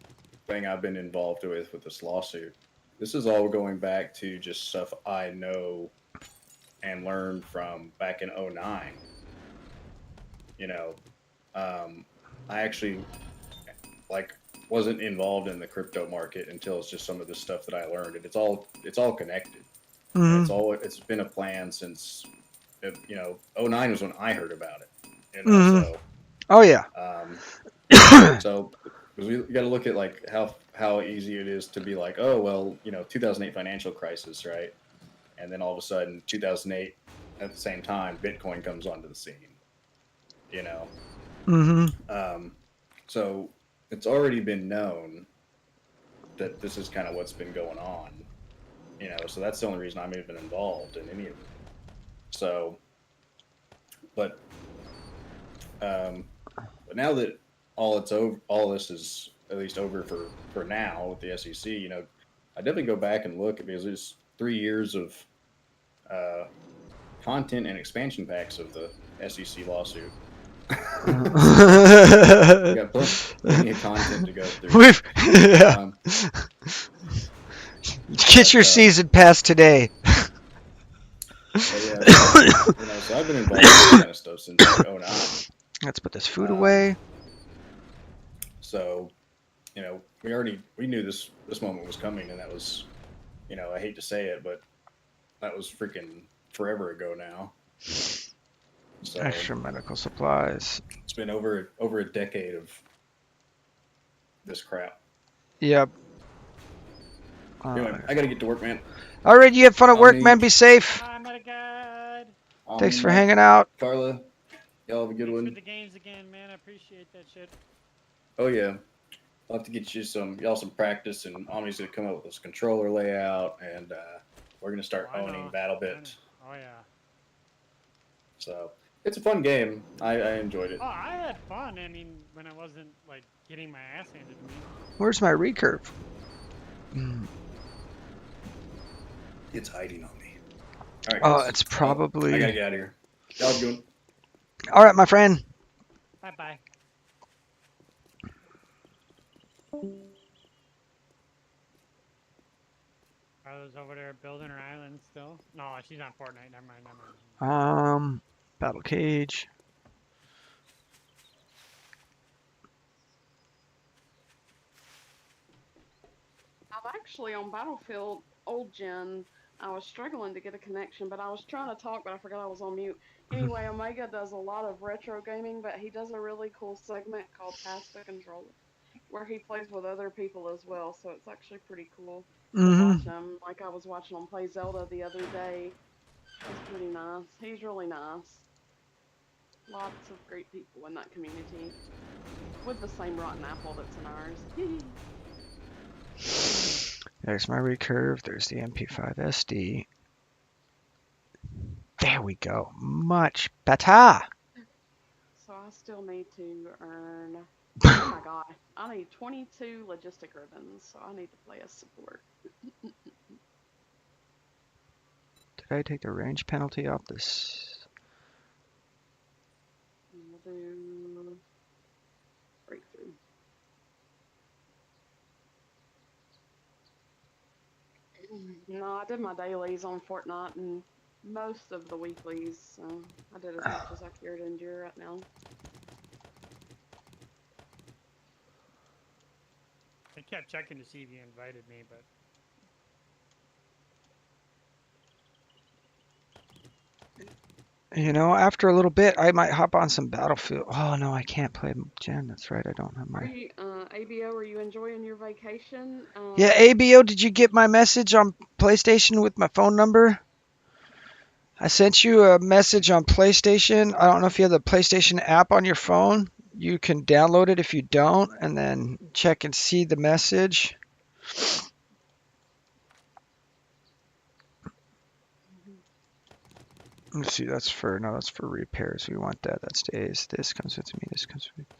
thing I've been involved with this lawsuit. This is all going back to just stuff I know and learned from back in 2009. You know, I actually wasn't involved in the crypto market until it's just some of the stuff that I learned, and it's all connected. Mm-hmm. It's been a plan since 2009 was when I heard about it. Mm-hmm. Oh yeah. So we got to look at like how easy it is to be like, oh well, 2008 financial crisis, right? And then all of a sudden 2008 at the same time Bitcoin comes onto the scene. Mm-hmm. So it's already been known that this is kind of what's been going on. So that's the only reason I'm even involved in any of it. So, but now that all this is at least over for now with the SEC, I definitely go back and look because there's 3 years of content and expansion packs of the SEC lawsuit. We got plenty of content to go through. Get your season pass today. So I've been involved in this kind of stuff since 2009. Let's put this food away. So, we knew this moment was coming, and that was, I hate to say it, but that was freaking forever ago now. So extra medical supplies. It's been over a decade of this crap. Yep. Anyway, I gotta get to work, man. All right, you have fun at work, man. Be safe. Oh my god. Thanks for hanging out. Carla, y'all have a good one. With the games again, man. I appreciate that shit. Oh yeah. I'll have to get you some practice, and Omni's gonna come up with this controller layout, and we're gonna start owning BattleBit. Oh yeah. So it's a fun game. I enjoyed it. Oh, I had fun. I mean, when I wasn't like getting my ass handed to me. Where's my recurve? It's hiding on me. All right, oh, guys. it's probably. I gotta get out of here. Y'all doing? All right, my friend. Bye bye. Carla's over there building her island still. No, she's on Fortnite. Never mind. Battle cage. I've actually on Battlefield Old Gen. I was struggling to get a connection, but I was trying to talk, but I forgot I was on mute. Anyway, Omega does a lot of retro gaming, but he does a really cool segment called Pass the Controller, where he plays with other people as well. So it's actually pretty cool to watch Mm-hmm. him. Like I was watching him play Zelda the other day. It's pretty nice. He's really nice. Lots of great people in that community with the same rotten apple that's in ours. There's my recurve. There's the MP5 SD. There we go. Much better. So I still need to earn. Oh my god. I need 22 logistic ribbons, so I need to play a support. Did I take the range penalty off this? We'll do breakthrough. No, I did my dailies on Fortnite and most of the weeklies, so I did as much as I care to endure right now. I kept checking to see if you invited me, but You know, after a little bit, I might hop on some Battlefield. Oh no, I can't play Gen. That's right. I don't have Are my. you, ABO, are you enjoying your vacation? Yeah, ABO, did you get my message on PlayStation with my phone number? I sent you a message on PlayStation. I don't know if you have the PlayStation app on your phone. You can download it if you don't, and then check and see the message. Let's see, that's for repairs. We want that. That stays. This comes with me. This comes with me.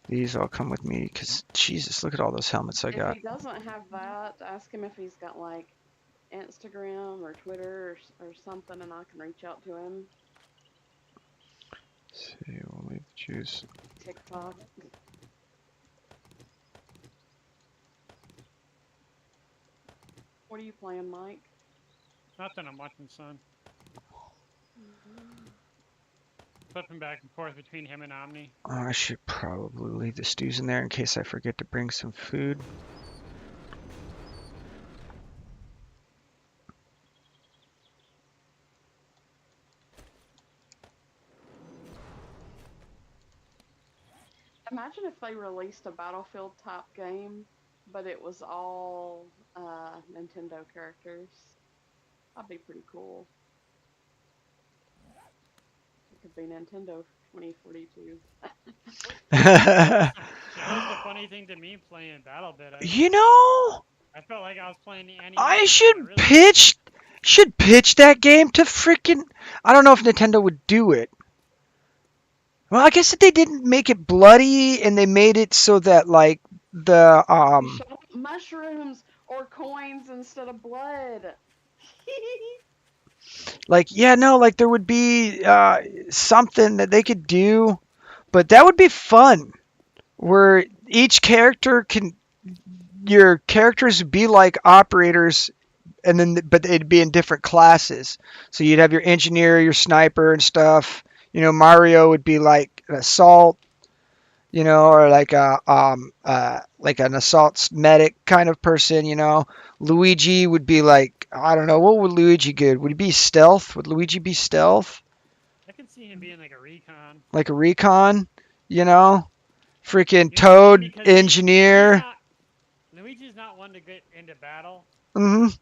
These all come with me because Jesus, look at all those helmets I If got. he doesn't have that, ask him if he's got like Instagram or Twitter or something, and I can reach out to him. Let's see, we'll leave the juice. TikTok. What are you playing, Mike? nothing. I'm watching Sun. Flipping back and forth between him and Omni. Oh, I should probably leave the stews in there in case I forget to bring some food. Imagine if they released a Battlefield type game, but it was all Nintendo characters. That'd be pretty cool. It could be Nintendo 2042. That was the funny thing to me playing BattleBit. You know, I felt like I was playing the NES. I really should pitch that game to freaking. I don't know if Nintendo would do it. Well, I guess if they didn't make it bloody and they made it so that like the You shot mushrooms or coins instead of blood. like yeah no like there would be something that they could do, but that would be fun where each character can your characters would be like operators and then but it'd be in different classes. So you'd have your engineer, your sniper and stuff. You know, Mario would be like an assault, you know, or like an assault medic kind of person, you know. Luigi would be like I don't know, what would Luigi good? Would he be stealth? Would Luigi be stealth? I could see him being like a recon. Like a recon, you know? Freaking You know what I Toad mean? Because engineer. Luigi's not one to get into battle. Mhm.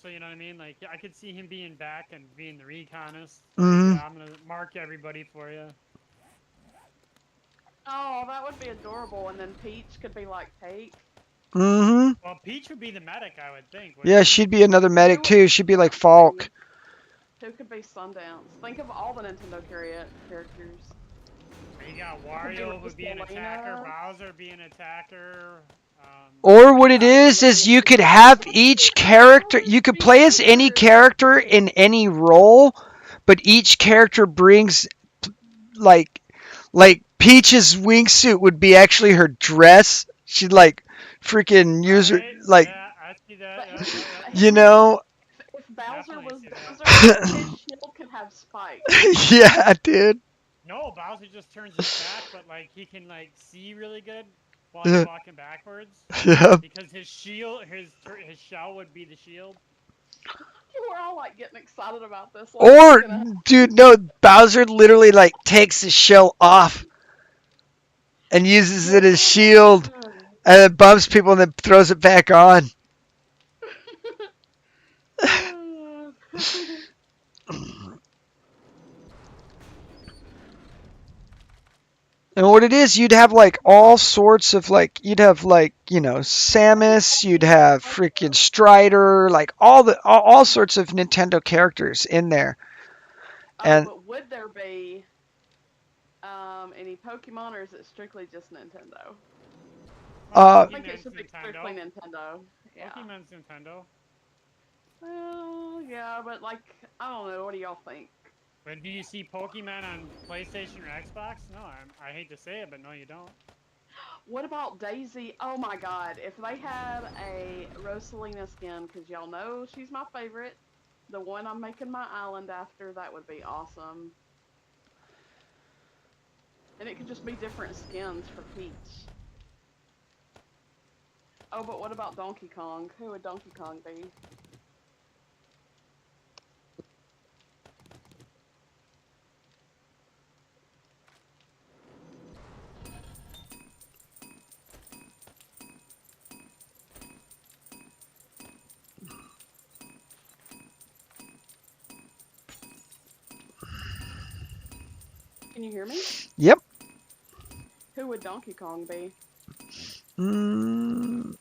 So you know what I mean? Like I could see him being back and being the reconist. Mhm. Yeah, I'm gonna mark everybody for you. Oh, that would be adorable. And then Peach could be like Take. Mhm. Well, Peach would be the medic, I would think. Yeah, she'd be another medic too. She'd be like Falk. Who could be Sundance? Think of all the Nintendo characters. You got Wario would be an Selena. attacker, Bowser be an attacker. Or what it is you could have each character, you could play as any character in any role, but each character brings like Peach's wingsuit would be actually her dress. She'd like freaking use her Right? like Yeah, I see that. But Yeah. you know. If Bowser Definitely was see Bowser, his shield could have spikes. Yeah, dude. No, Bowser just turns his back, but like he can like see really good. while you're walking backwards, Yeah. because his shield, his shell would be the shield. We're all like getting excited about this. Like, Or, we're gonna... dude, no, Bowser literally like takes his shell off and uses it as shield, and then bumps people and then throws it back on. And what it is, you'd have like all sorts of like, you'd have like, Samus, you'd have freaking Strider, like all sorts of Nintendo characters in there. Oh, And but would there be any Pokemon, or is it strictly just Nintendo? Uh, I think it should be strictly Nintendo. Yeah. Pokemon's Nintendo. Well, yeah, but like, I don't know. What do y'all think? But do you see Pokemon on PlayStation or Xbox? No, I hate to say it, but no, you don't. What about Daisy? Oh my God! If they had a Rosalina skin, because y'all know she's my favorite, the one I'm making my island after, that would be awesome. And it could just be different skins for Peach. Oh, but what about Donkey Kong? Who would Donkey Kong be? Can you hear me? yep. Who would Donkey Kong be? Mm,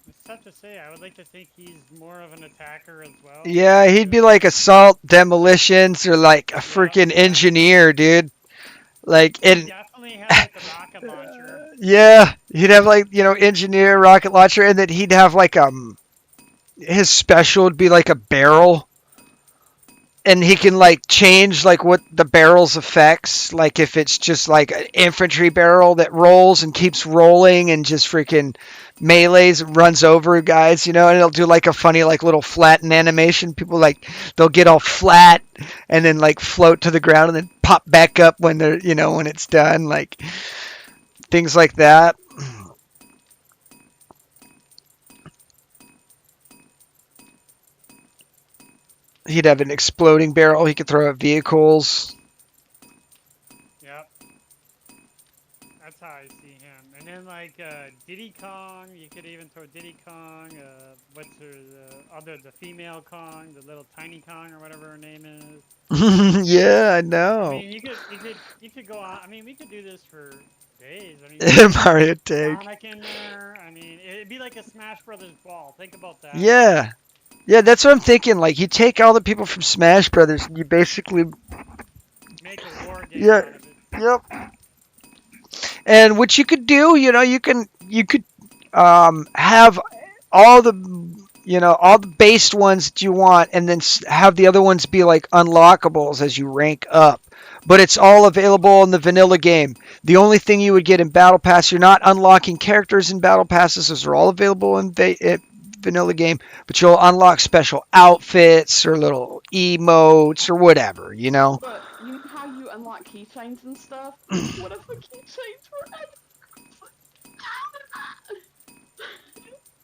It's tough to say. I would like to think he's more of an attacker as well. yeah, he'd be like Assault Demolitions or like a freaking Yeah. engineer, dude. Like, He and definitely has like the rocket launcher. yeah, he'd have like, engineer, rocket launcher, and then he'd have like, his special would be like a barrel, and he can like change like what the barrel's effects, like if it's just like an infantry barrel that rolls and keeps rolling and just freaking melees, runs over guys, and it'll do like a funny like little flatten animation. People like, they'll get all flat and then like float to the ground and then pop back up when they're, when it's done, like things like that. He'd have an exploding barrel he could throw at vehicles. Yep. That's how I see him. And then like Diddy Kong, you could even throw Diddy Kong. What's the female Kong, the little tiny Kong or whatever her name is. Yeah, I I know. mean, you could go on. I mean, we could do this for days. I mean, Mario Tank. Sonic in there. I mean, it'd be like a Smash Brothers ball. Think about that. Yeah. Yeah, that's what I'm thinking. Like, you take all the people from Smash Brothers and you basically. Make a war game Yeah. out of it. Yep. And what you could do, you could have all the based ones that you want, and then have the other ones be like unlockables as you rank up. But it's all available in the vanilla game. The only thing you would get in Battle Pass, you're not unlocking characters in Battle Passes. Those are all available in vanilla game, but you'll unlock special outfits or little emotes or whatever. But you know how you unlock keychains and stuff? What if the keychains were...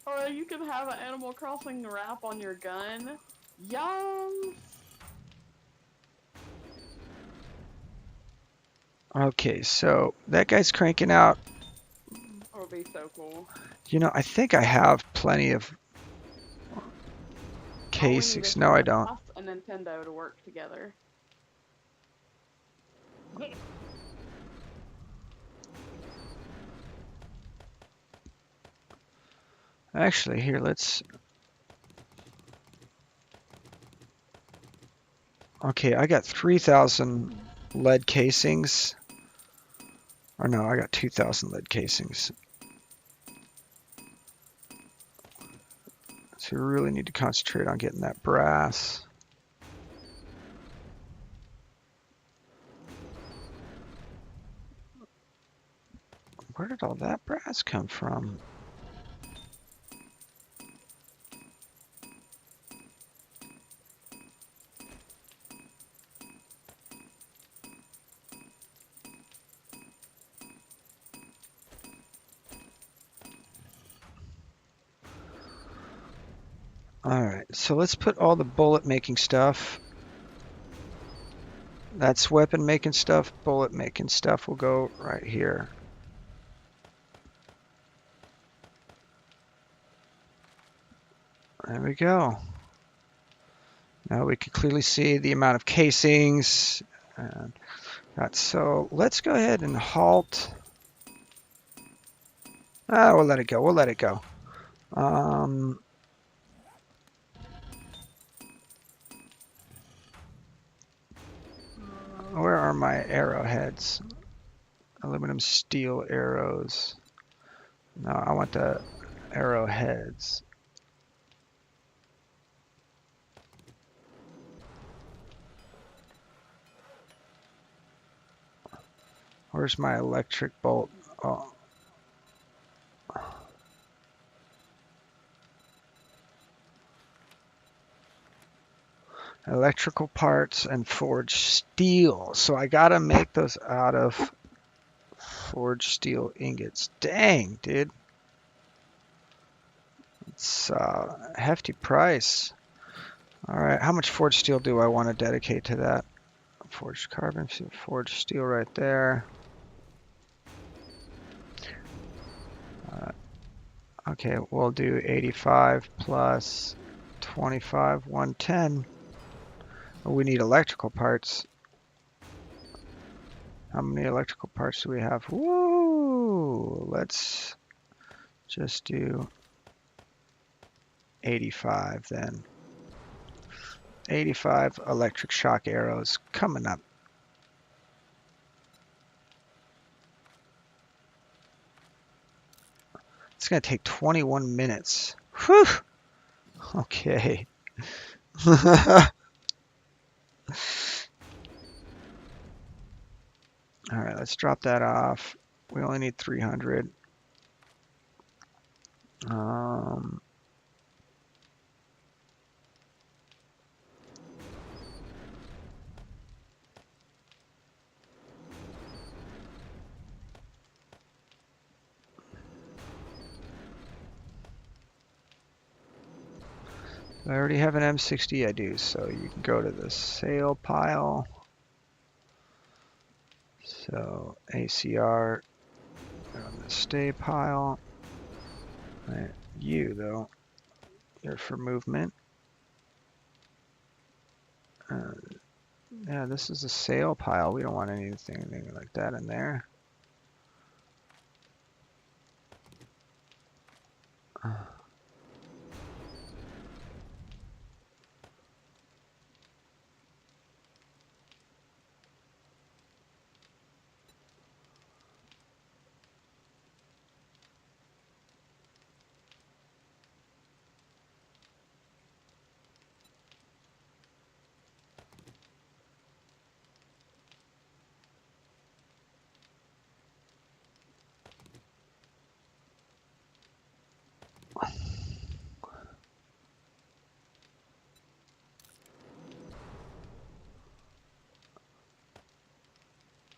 Or you could have an Animal Crossing wrap on your gun. Yum! Okay, so that guy's cranking out. That would be so cool. I think I have plenty of All we need K6. is No, I don't. us and Nintendo to work together. Actually, here, let's. Okay, I got 3,000 lead casings. Or no, I got 2,000 lead casings. So we really need to concentrate on getting that brass. Where did all that brass come from? All right, so let's put all the bullet making stuff. That's weapon making stuff. Bullet making stuff will go right here. There we go. Now we can clearly see the amount of casings. And so let's go ahead and halt. We'll let it go. We'll let it go. Where are my arrowheads? Aluminum steel arrows. No, I want the arrowheads. Where's my electric bolt? Oh. Electrical parts and forged steel. So I gotta make those out of forged steel ingots. Dang, dude. It's a hefty price. All right, how much forged steel do I want to dedicate to that? Forged carbon, forged steel right there. Okay, we'll do 85 plus 25, 110. We need electrical parts. How many electrical parts do we have? Woo! Let's just do 85 then. 85 electric shock arrows coming up. It's going to take 21 minutes. Whew! Okay. All right, let's drop that off. We only need 300. I already have an M60, I do, so you can go to the sale pile. So ACR on the stay pile. Right. You though, you're for movement. Yeah, this is a sale pile. We don't want anything like that in there.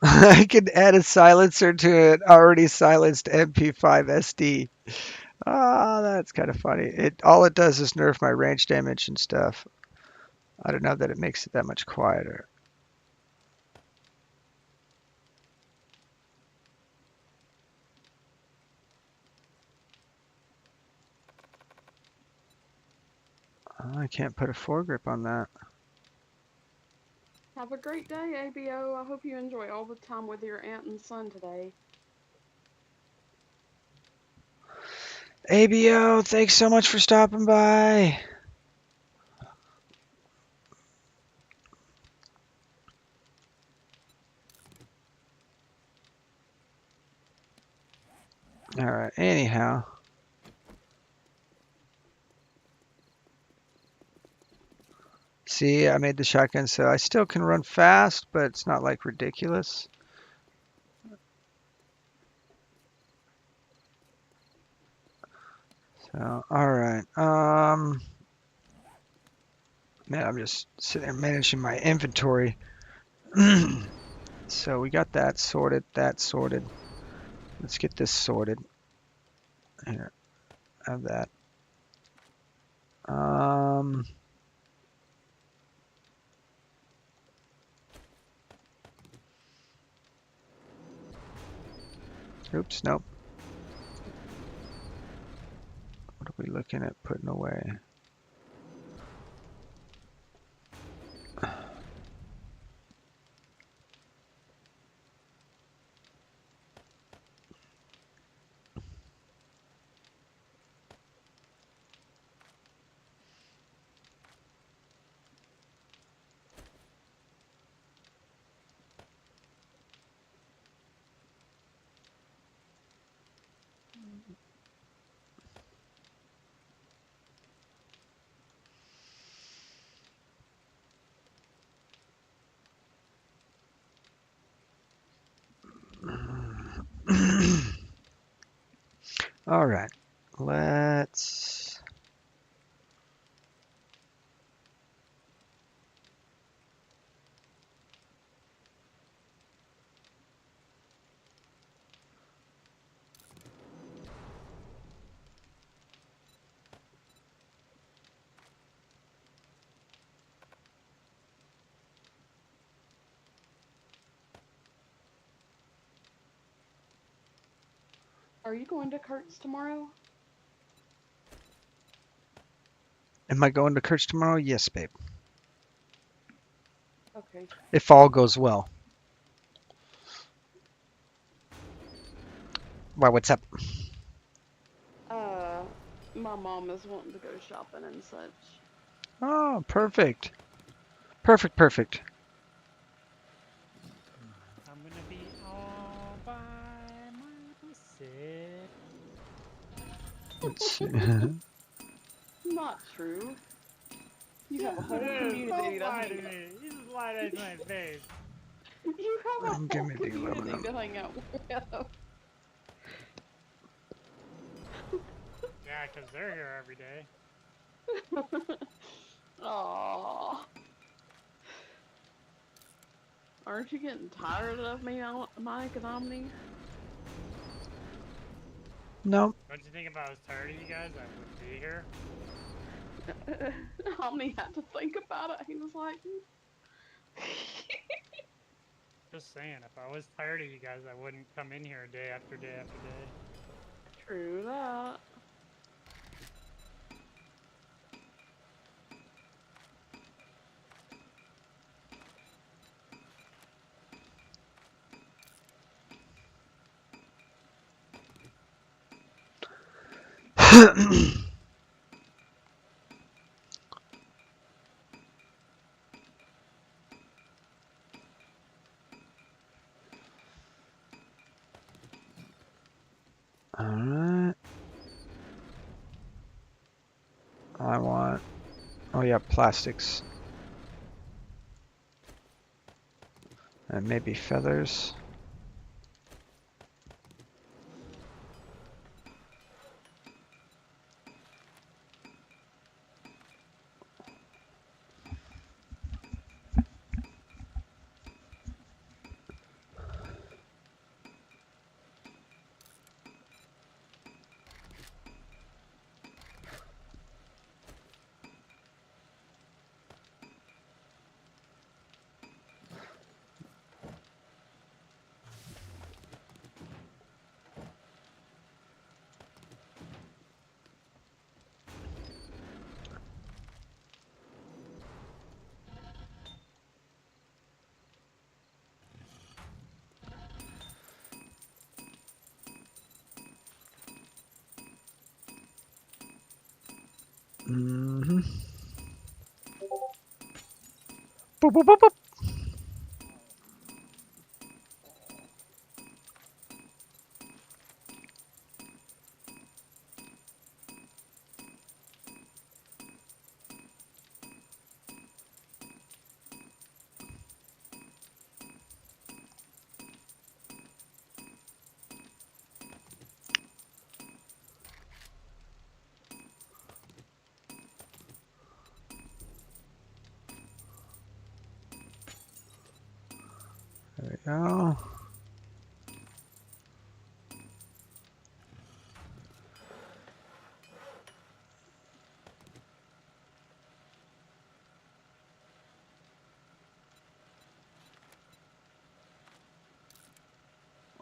I can add a silencer to an already silenced MP5 SD. Ah, that's kind of funny. All it does is nerf my range damage and stuff. I don't know that it makes it that much quieter. Oh, I can't put a foregrip on that. Have a great day, ABO. I hope you enjoy all the time with your aunt and son today. ABO, thanks so much for stopping by. All right, anyhow. See, I made the shotgun so I still can run fast, but it's not like ridiculous. So, all right. Man, I'm just sitting there managing my inventory. So we got that sorted, that sorted. Let's get this sorted. Here, have that. carts. Nope. What are we looking at putting away? All right, let's. Are you going to Kurt's tomorrow? Am I going to Kurt's tomorrow? Yes, babe. Okay. If all goes well. Why? What's up? Uh, my mom is wanting to go shopping and such. Oh, perfect. Perfect. Perfect. I'm gonna be all by myself. Let's see. Not true. You have Yes, a it whole is. community Don't to lie to hang out. me. You just lied to my face. You have a Give whole me the community aluminum. to hang out with. Yeah, 'cause they're here every day. Aww. Aren't you getting tired of me, Mike and Omni? No. Don't you think if I was tired of you guys, I would be here? Omni had to think about it. He was like, Just saying, if I was tired of you guys, I wouldn't come in here day after day after day. true that. All right. I want. Oh yeah, plastics. And maybe feathers. Mm-hmm. Boop, boop, boop, boop. There we go.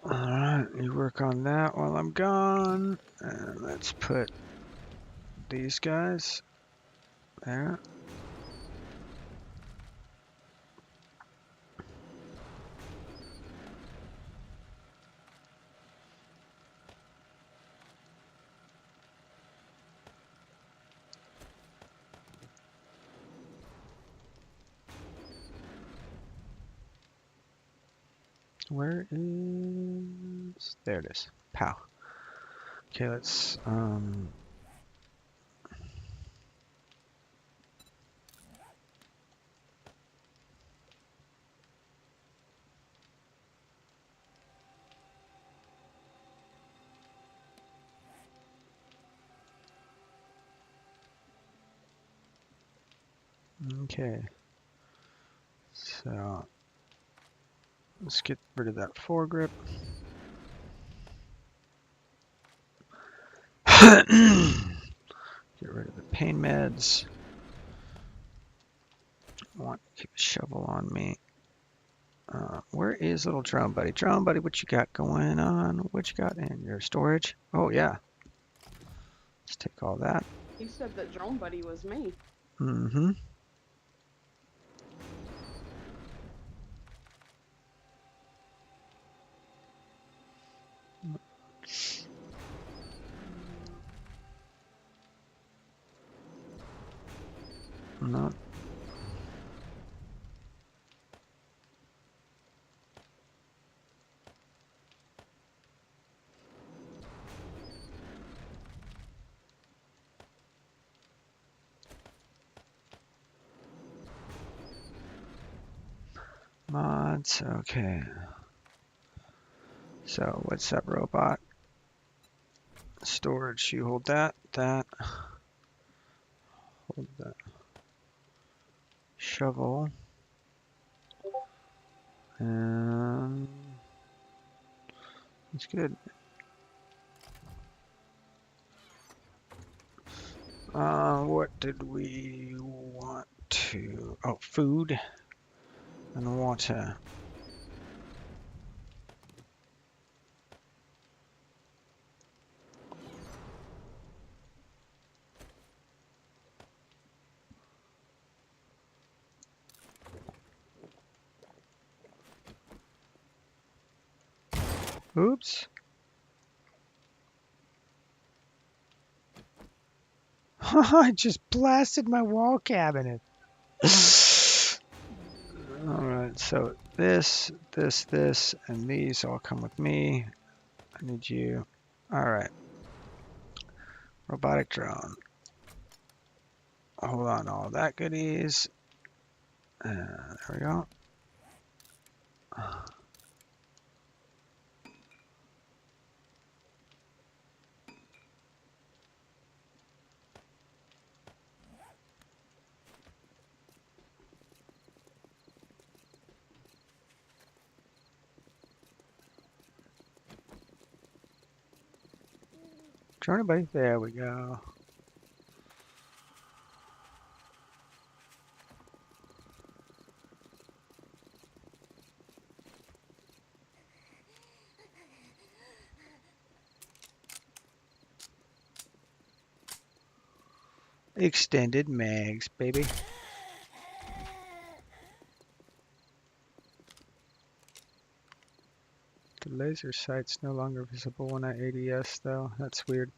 All right, you work work on that while I'm gone. And let's put these guys there. Where is... There it is. Pow. Okay, let's... Okay. So... Let's get rid of that foregrip. Get rid of the pain meds. I want to keep a shovel on me. Where is little drone buddy? Drone buddy, what you got going on? What you got in your storage? Oh yeah. Let's take all that. He said that Drone Buddy was me. Mm-hmm. No. Mods, okay. So what's that robot? Storage, you hold that, hold that. Shovel. And that's good. What did we want to, oh, food and water. Oops. I just blasted my wall cabinet. Alright, so this, and these all come with me. I need you. Alright. Robotic drone. Hold on, all that goodies. There we go. Drone anybody? There we go. Extended mags, baby. The laser sight's no longer visible when I ADS though. That's weird.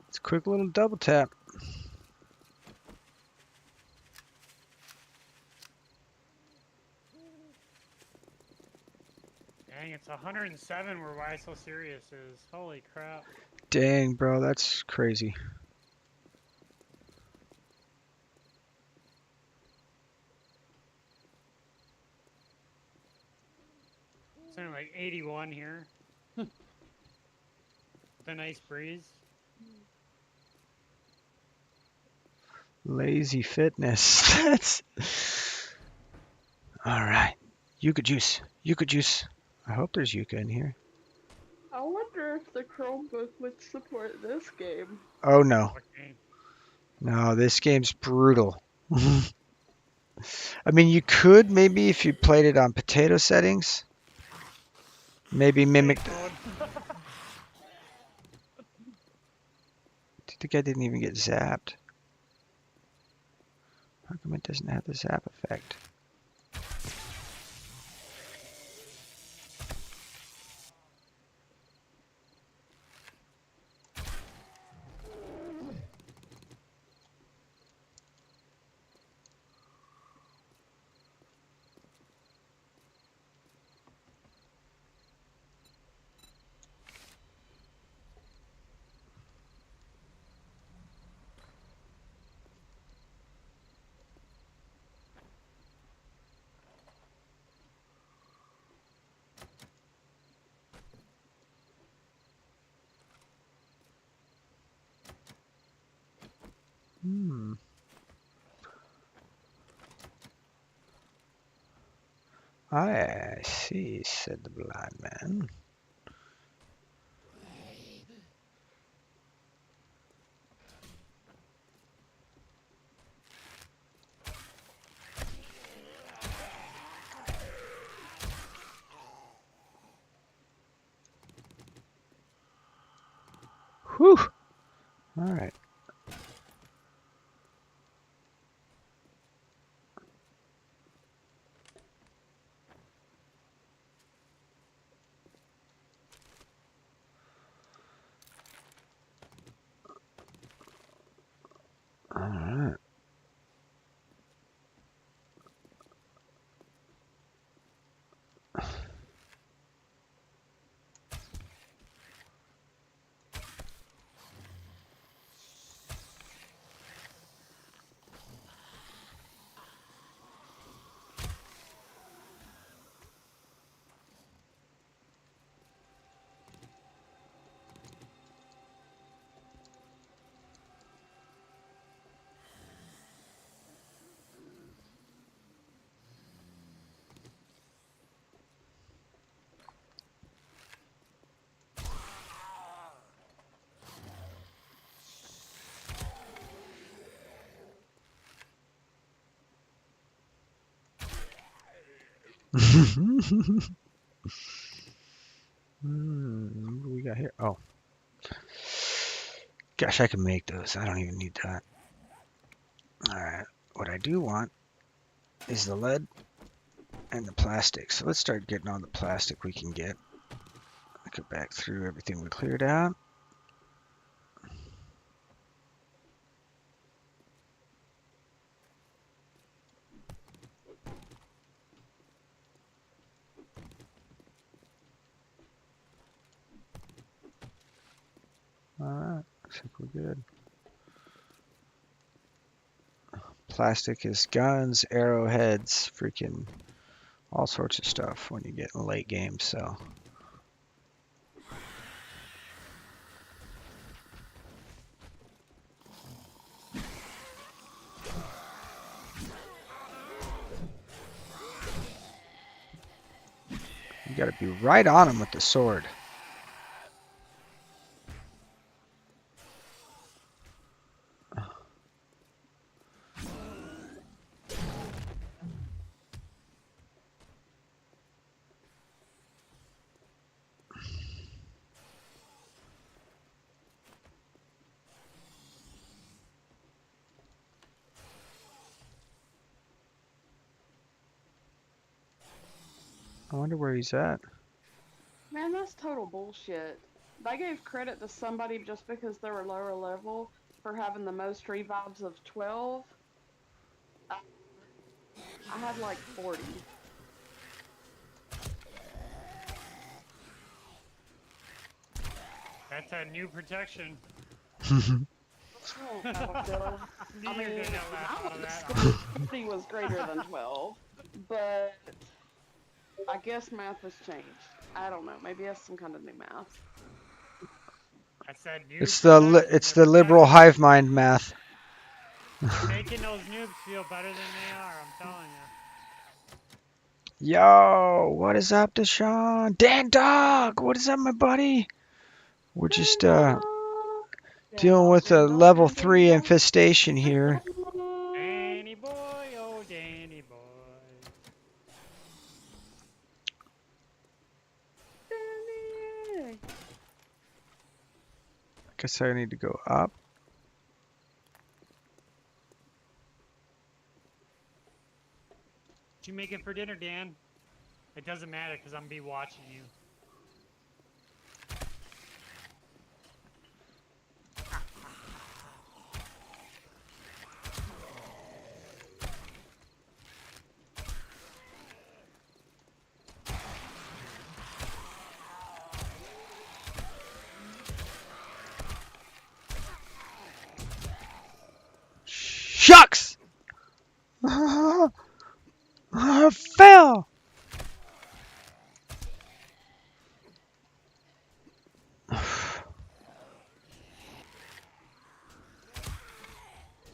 It's a quick little double tap. Dang, it's 107 where Why So Serious is. Holy crap. Dang, bro, that's crazy. It's only like 81 here. With a nice breeze. Lazy fitness. That's all right. Yucca juice. Yucca juice. I hope there's Yucca in here. I wonder if the Chromebook would support this game. Oh no. Okay. No, this game's brutal. I mean, you could maybe if you played it on potato settings, maybe mimic. Safe mode. The guy didn't even get zapped. How come it doesn't have the zap effect? Hmm. I see, said the blind man. Whew. All right. All right. What do we got here? Oh, gosh, I can make those. I don't even need that. All right. What I do want is the lead and the plastic. So let's start getting all the plastic we can get. Go back through everything we cleared out. All right, looks like we're good. Plastic is guns, arrowheads, freaking all sorts of stuff when you get in late game. So you got to be right on them with the sword. I wonder where he's at. Man, that's total bullshit. They gave credit to somebody just because they were lower level for having the most revives of 12. I had like 40. That's a new protection. Oh, Battlefield. I You're mean, gonna get laughed I out of would that. have 40 was greater than 12, but I guess math has changed. I don't know. Maybe it's some kind of new math. I said new It's protection. it's the liberal hive mind math. Making those noobs feel better than they are, I'm telling you. Yo, what is up, Deshaun? Dan Dog, what is up, my buddy? We're just dealing with a level 3 infestation here. Danny boy, oh Danny boy. Danny. Guess I need to go up. What you making for dinner, Dan? It doesn't matter because I'm be watching you. Shucks! I fell!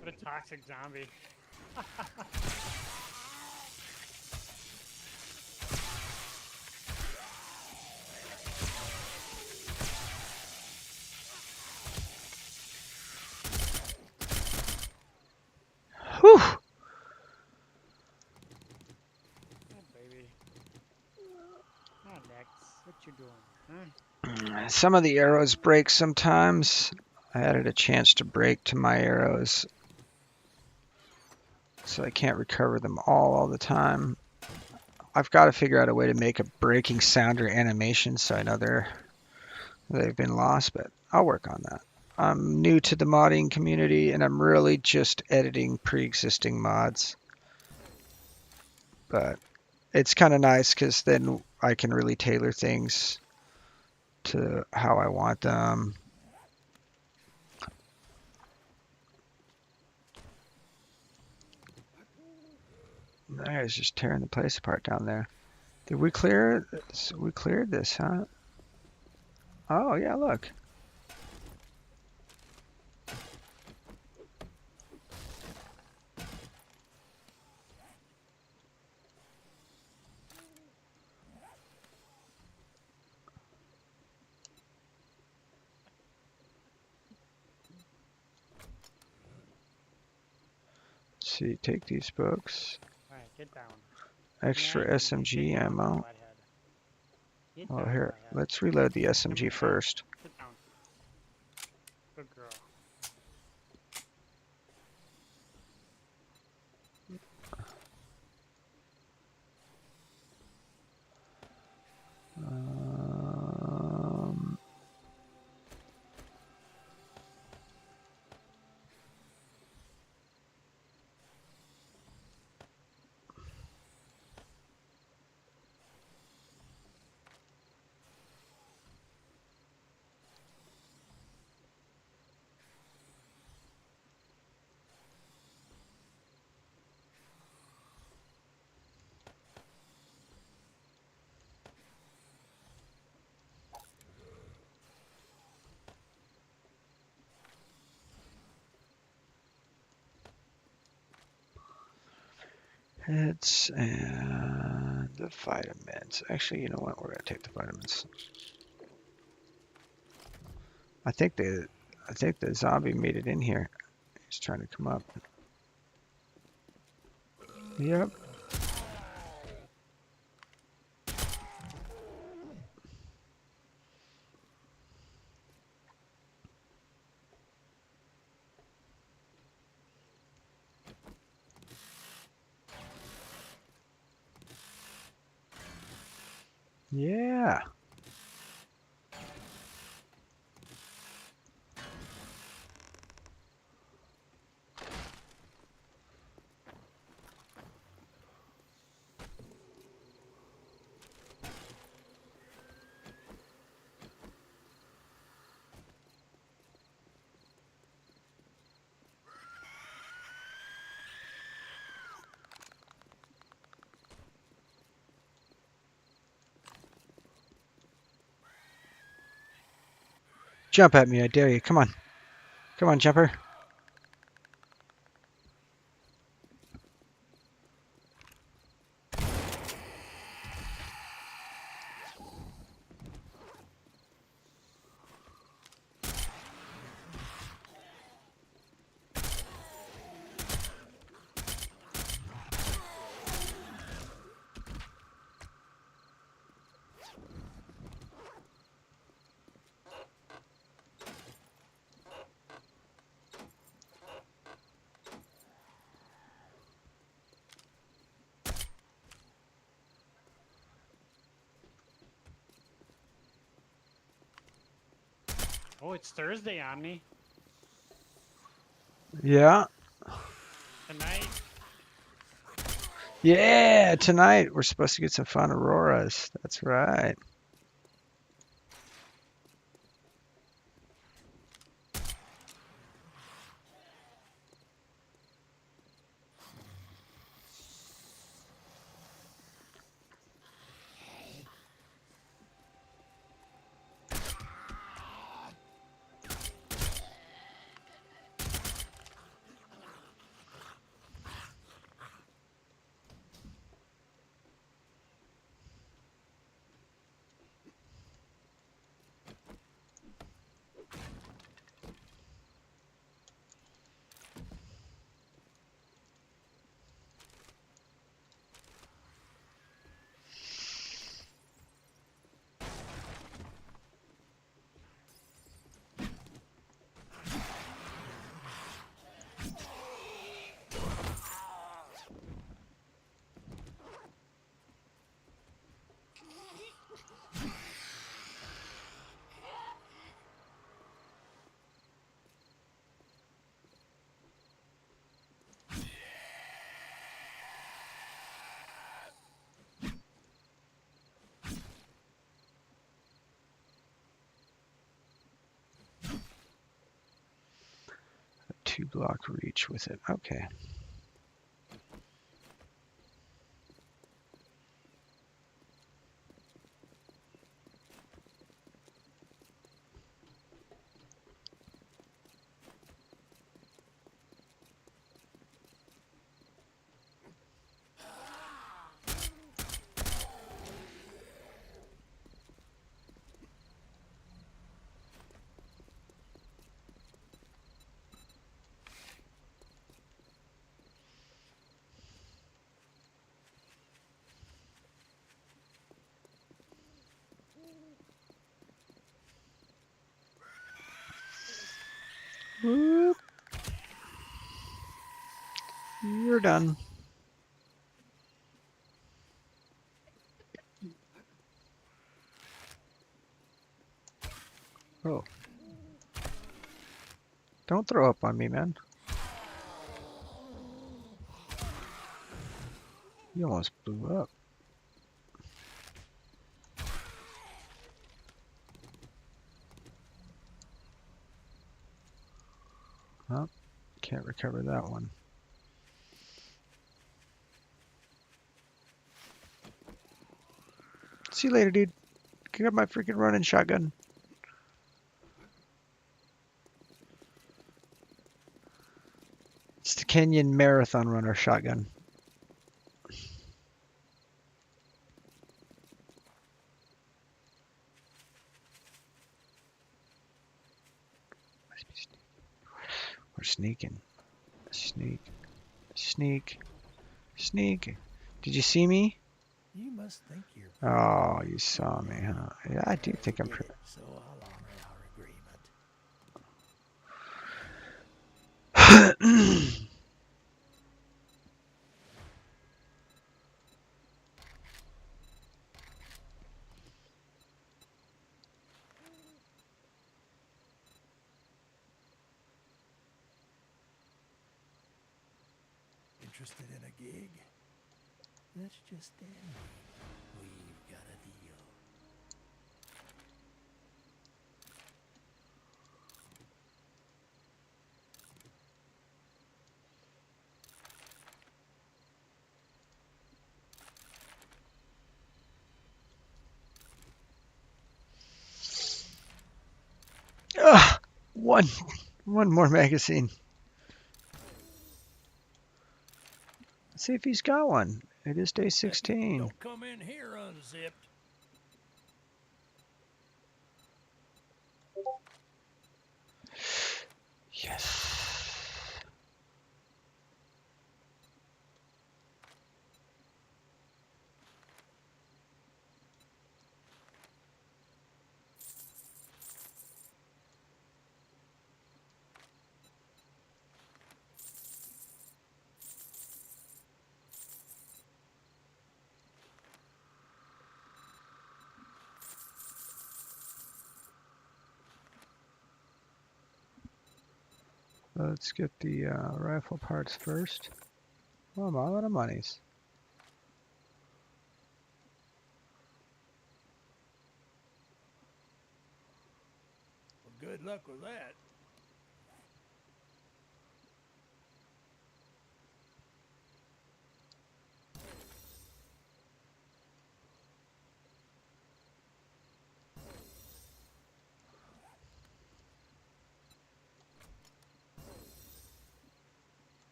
What a toxic zombie. Whew. Oh, baby. Oh, Lex, what you doing? Huh? Some of the arrows break sometimes. I added a chance to break to my arrows, so I can't recover them all the time. I've got to figure out a way to make a breaking sound or animation so I know they've been lost, but I'll work on that. I'm new to the modding community and I'm really just editing pre-existing mods. But it's kind of nice because then I can really tailor things to how I want them. That guy's just tearing the place apart down there. Did we clear this? We cleared this, huh? Oh, yeah, look. Let's see, take these books. Alright, get down. Extra Thank you. SMG Get down, ammo. butthead. Get Oh, down, here, butthead. let's reload the Come SMG here, first. Sit down. Good girl. Um, Hits and the vitamins. Actually, you know what? We're gonna take the vitamins. I think the zombie made it in here. He's trying to come up. Yep. Yeah. Jump at me, I dare you. Come on. Come on, jumper. Oh, it's Thursday, Omni. Yeah. Tonight. Yeah, tonight we're supposed to get some fun auroras. That's right. A 2-block reach with it. Okay. Whoop. You're done. Oh. Don't throw up on me, man. You almost blew up. Oh, can't recover that one. See you later, dude. Get my freaking running shotgun. It's the Kenyan Marathon Runner shotgun. We're sneaking. Sneak. Sneak. Sneak. Did you see me? You must think you're Oh, you saw me, huh? Yeah, I do think I'm get pretty. it, so I'll honor our agreement. Interested in a gig? That's just dandy. We've got a deal. Ugh, one more magazine. Let's see if he's got one. It is day 16. Don't come in here unzipped. Yes. Let's get the rifle parts first. Oh, I'm all out of monies. Well, good luck with that.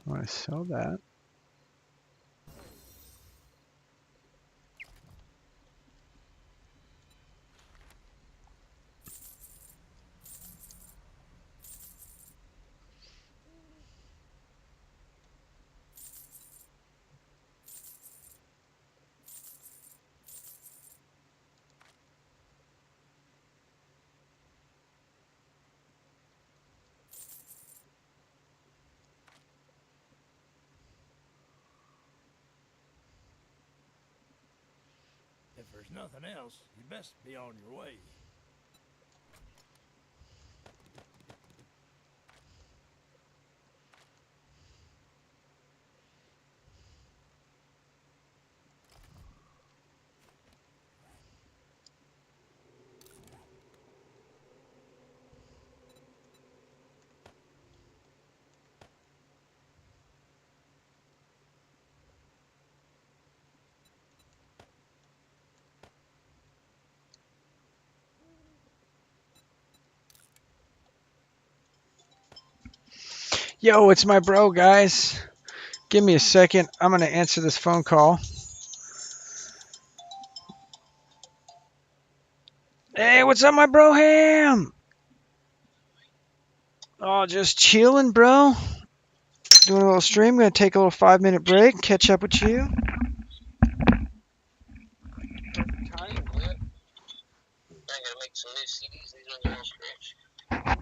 I want to sell that. If there's nothing else, you best be on your way. Yo, it's my bro, guys. Give me a second. I'm going to answer this phone call. Hey, what's up, my bro Ham? Oh, just chilling, bro. Doing a little stream. Gonna take a little 5-minute break. Catch up with you. Perfect timing. I gotta make some new CDs. These ones are all scratched. I got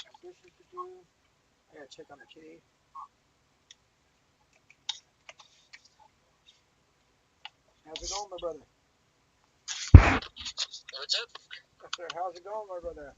some dishes to do. I gotta check on the kitty. How's it going, my brother? What's up? I said, how's it going, my brother?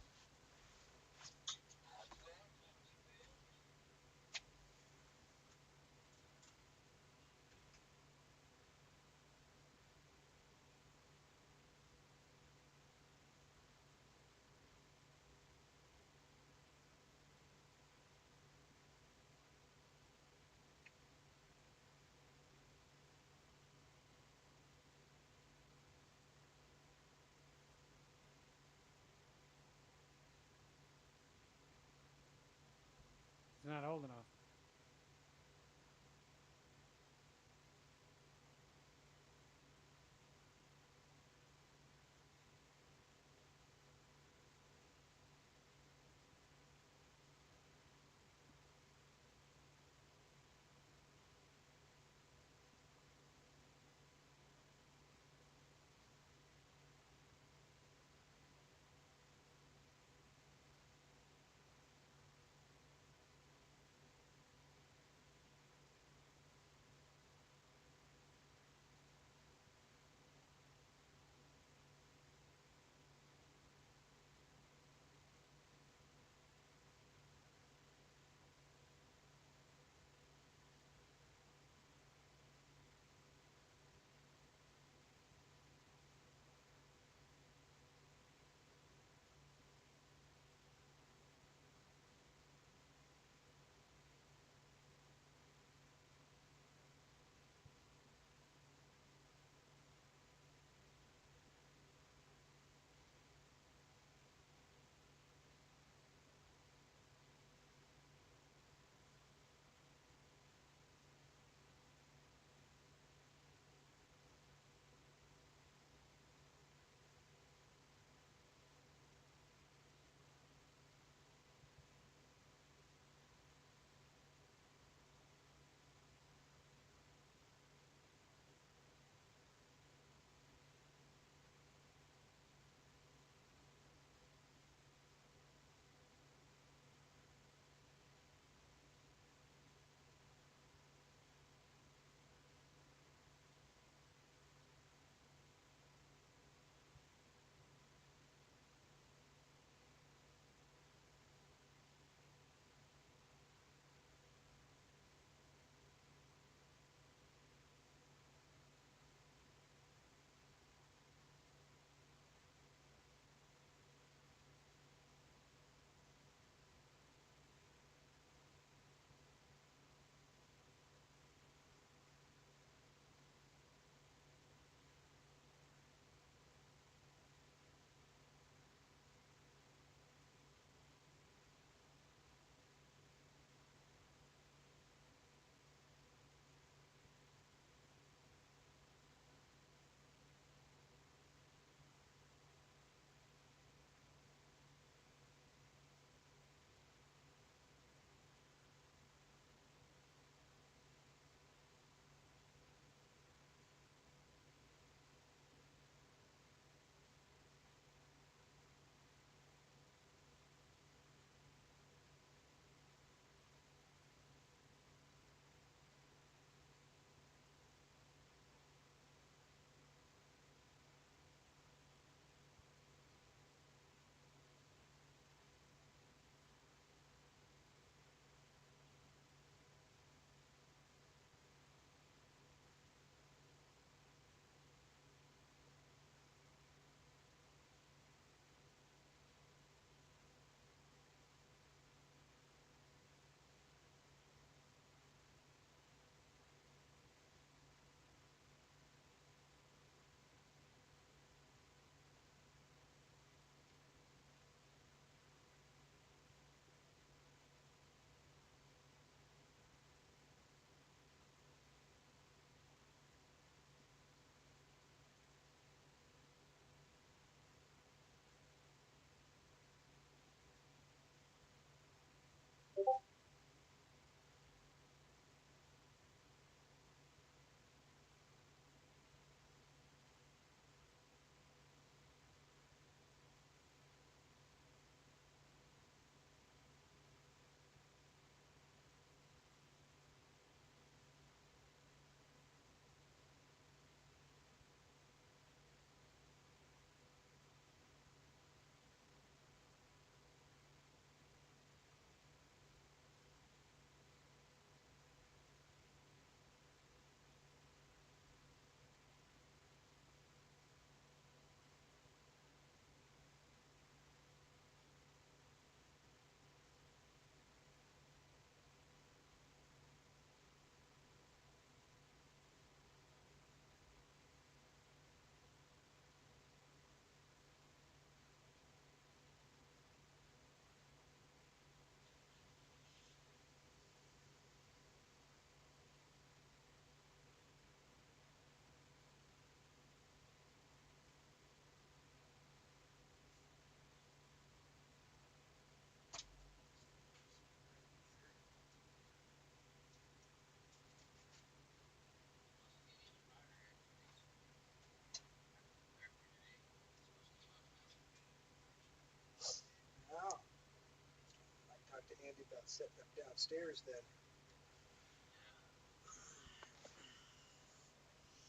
about setting up downstairs then.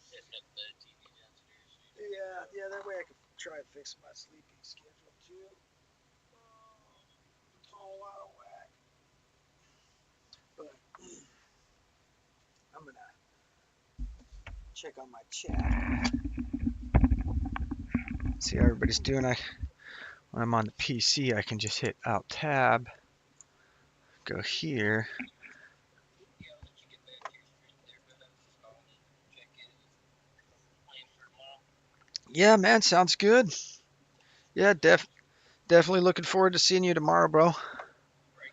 Setting up the TV downstairs. Yeah, that way I can try and fix my sleeping schedule too. It's all out of whack. But I'm gonna check on my chat. See how everybody's doing. When I'm on the PC, I can just hit Alt Tab, go here. Yeah, I'll let you get back to your stream there, but I was just calling in to check in and plan for tomorrow. Yeah, man, sounds good. Yeah, definitely looking forward to seeing you tomorrow, bro. Probably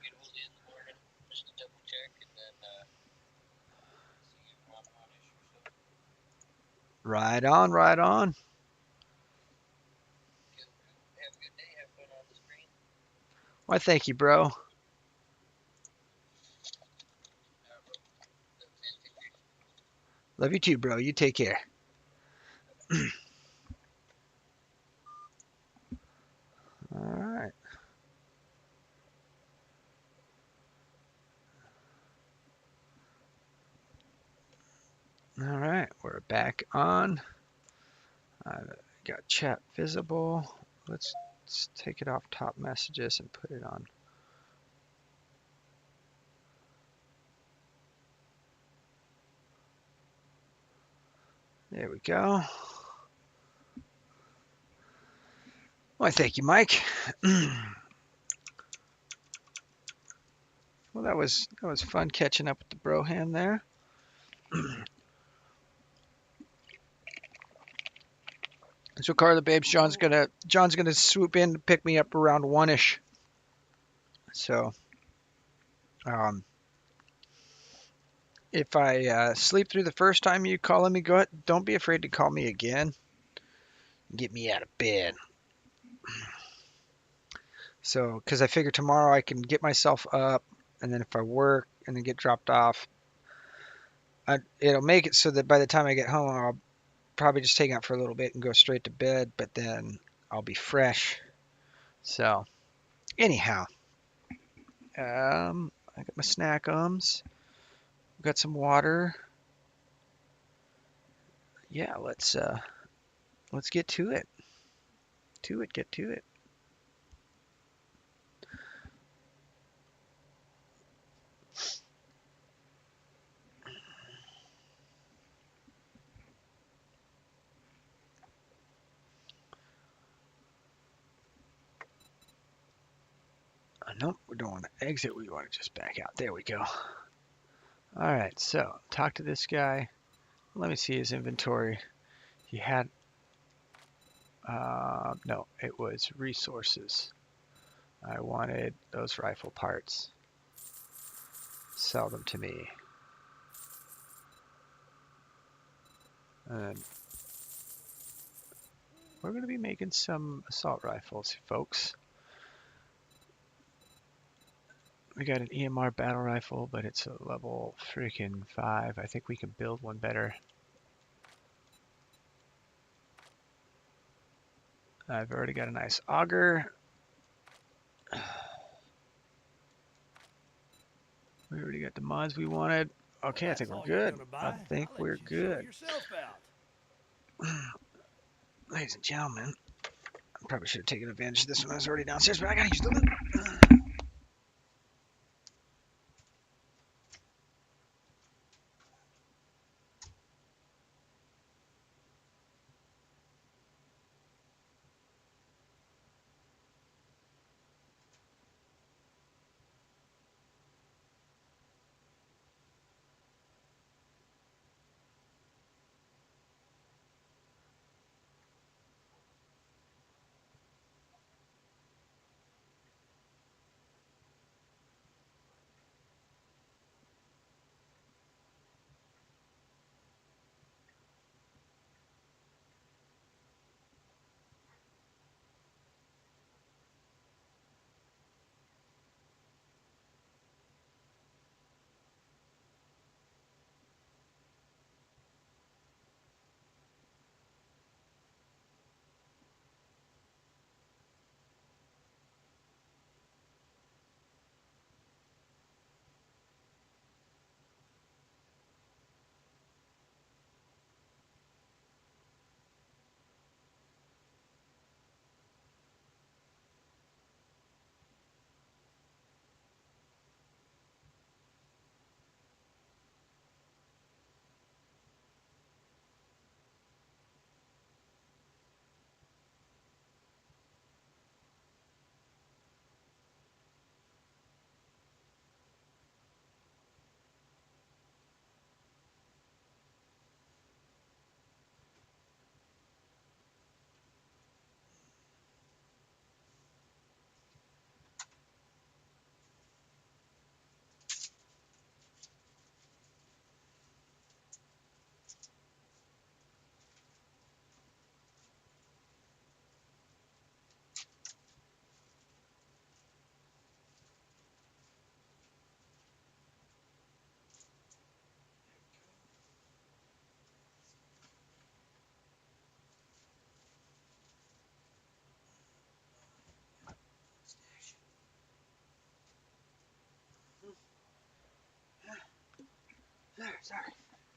get hold of you in the morning just to double check, and then see you around 1-ish or so. Right on, right on. Cool, cool. Have a good day. Have fun on the screen. Why, thank you, bro. Bro. Love you, take care. Love you too, bro. You take care. All right. All right, we're back on. I've got chat visible. Let's take it off top messages and put it on. There we go. Why, thank you, Mike. Well, that was fun catching up with the Broham there. So, Carla, babes, John's gonna swoop in to pick me up around 1-ish. So, um, if I sleep through the first time you calling me, go ahead. Don't be afraid to call me again. Get me out of bed. So, because I figure tomorrow I can get myself up, and then if I work and then get dropped off, it'll make it so that by the time I get home, I'll probably just hang out for a little bit and go straight to bed. But then I'll be fresh. So, anyhow, I got my snack ums. Got some water. Yeah, let's get to it. Get to it. Nope, we don't want to exit. We want to just back out. There we go. All right, so talk to this guy. Let me see his inventory. He had, no, it was resources. I wanted those rifle parts. Sell them to me. And we're going to be making some assault rifles, folks. We got an EMR battle rifle, but it's a level freaking 5. I think we can build one better. I've already got a nice auger. We already got the mods we wanted. Okay, I think we're good. I think we're good. Ladies and gentlemen, I probably should have taken advantage of this when I was already downstairs, but I gotta use the loot.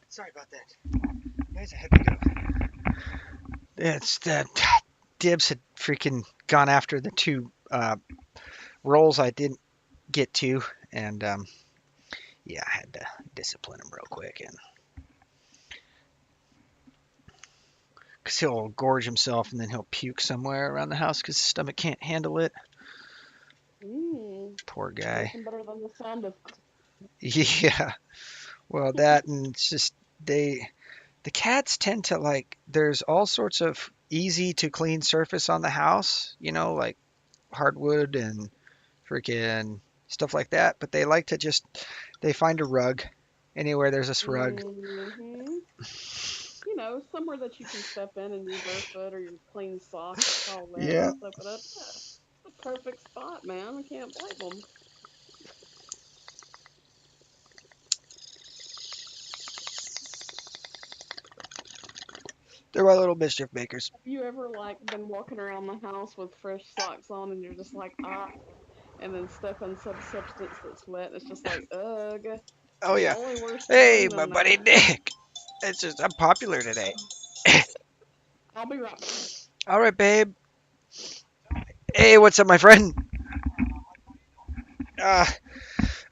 Sorry about that. Guys, I had to go. It's that Dibs had freaking gone after the two rolls I didn't get to, and yeah, I had to discipline him real quick, and because he'll gorge himself and then he'll puke somewhere around the house because his stomach can't handle it. Mm, Poor guy. nothing better than the sound of. Yeah. Well, that and it's just the cats tend to like. There's all sorts of easy to clean surface on the house, like hardwood and freaking stuff like that. But they like to just they find a rug anywhere there's this rug. Hmm. You know, somewhere that you can step in and your barefoot or your clean socks that's all wet Yeah. and soak it up. Yeah, it's the perfect spot, man. I can't blame them. They're my little mischief makers. Have you ever like been walking around the house with fresh socks on and you're just like and then step in some substance that's wet and it's just like ugh. Oh yeah. Only worse Hey, feeling my than buddy that. Nick. It's just I'm popular today. I'll be right back. All right, babe. Hey, what's up, my friend? Uh,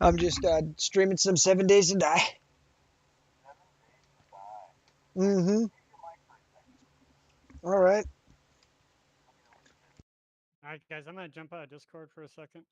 I'm just streaming some 7 Days to Die. Mm-hmm. All right. All right, guys, I'm gonna jump out of Discord for a second.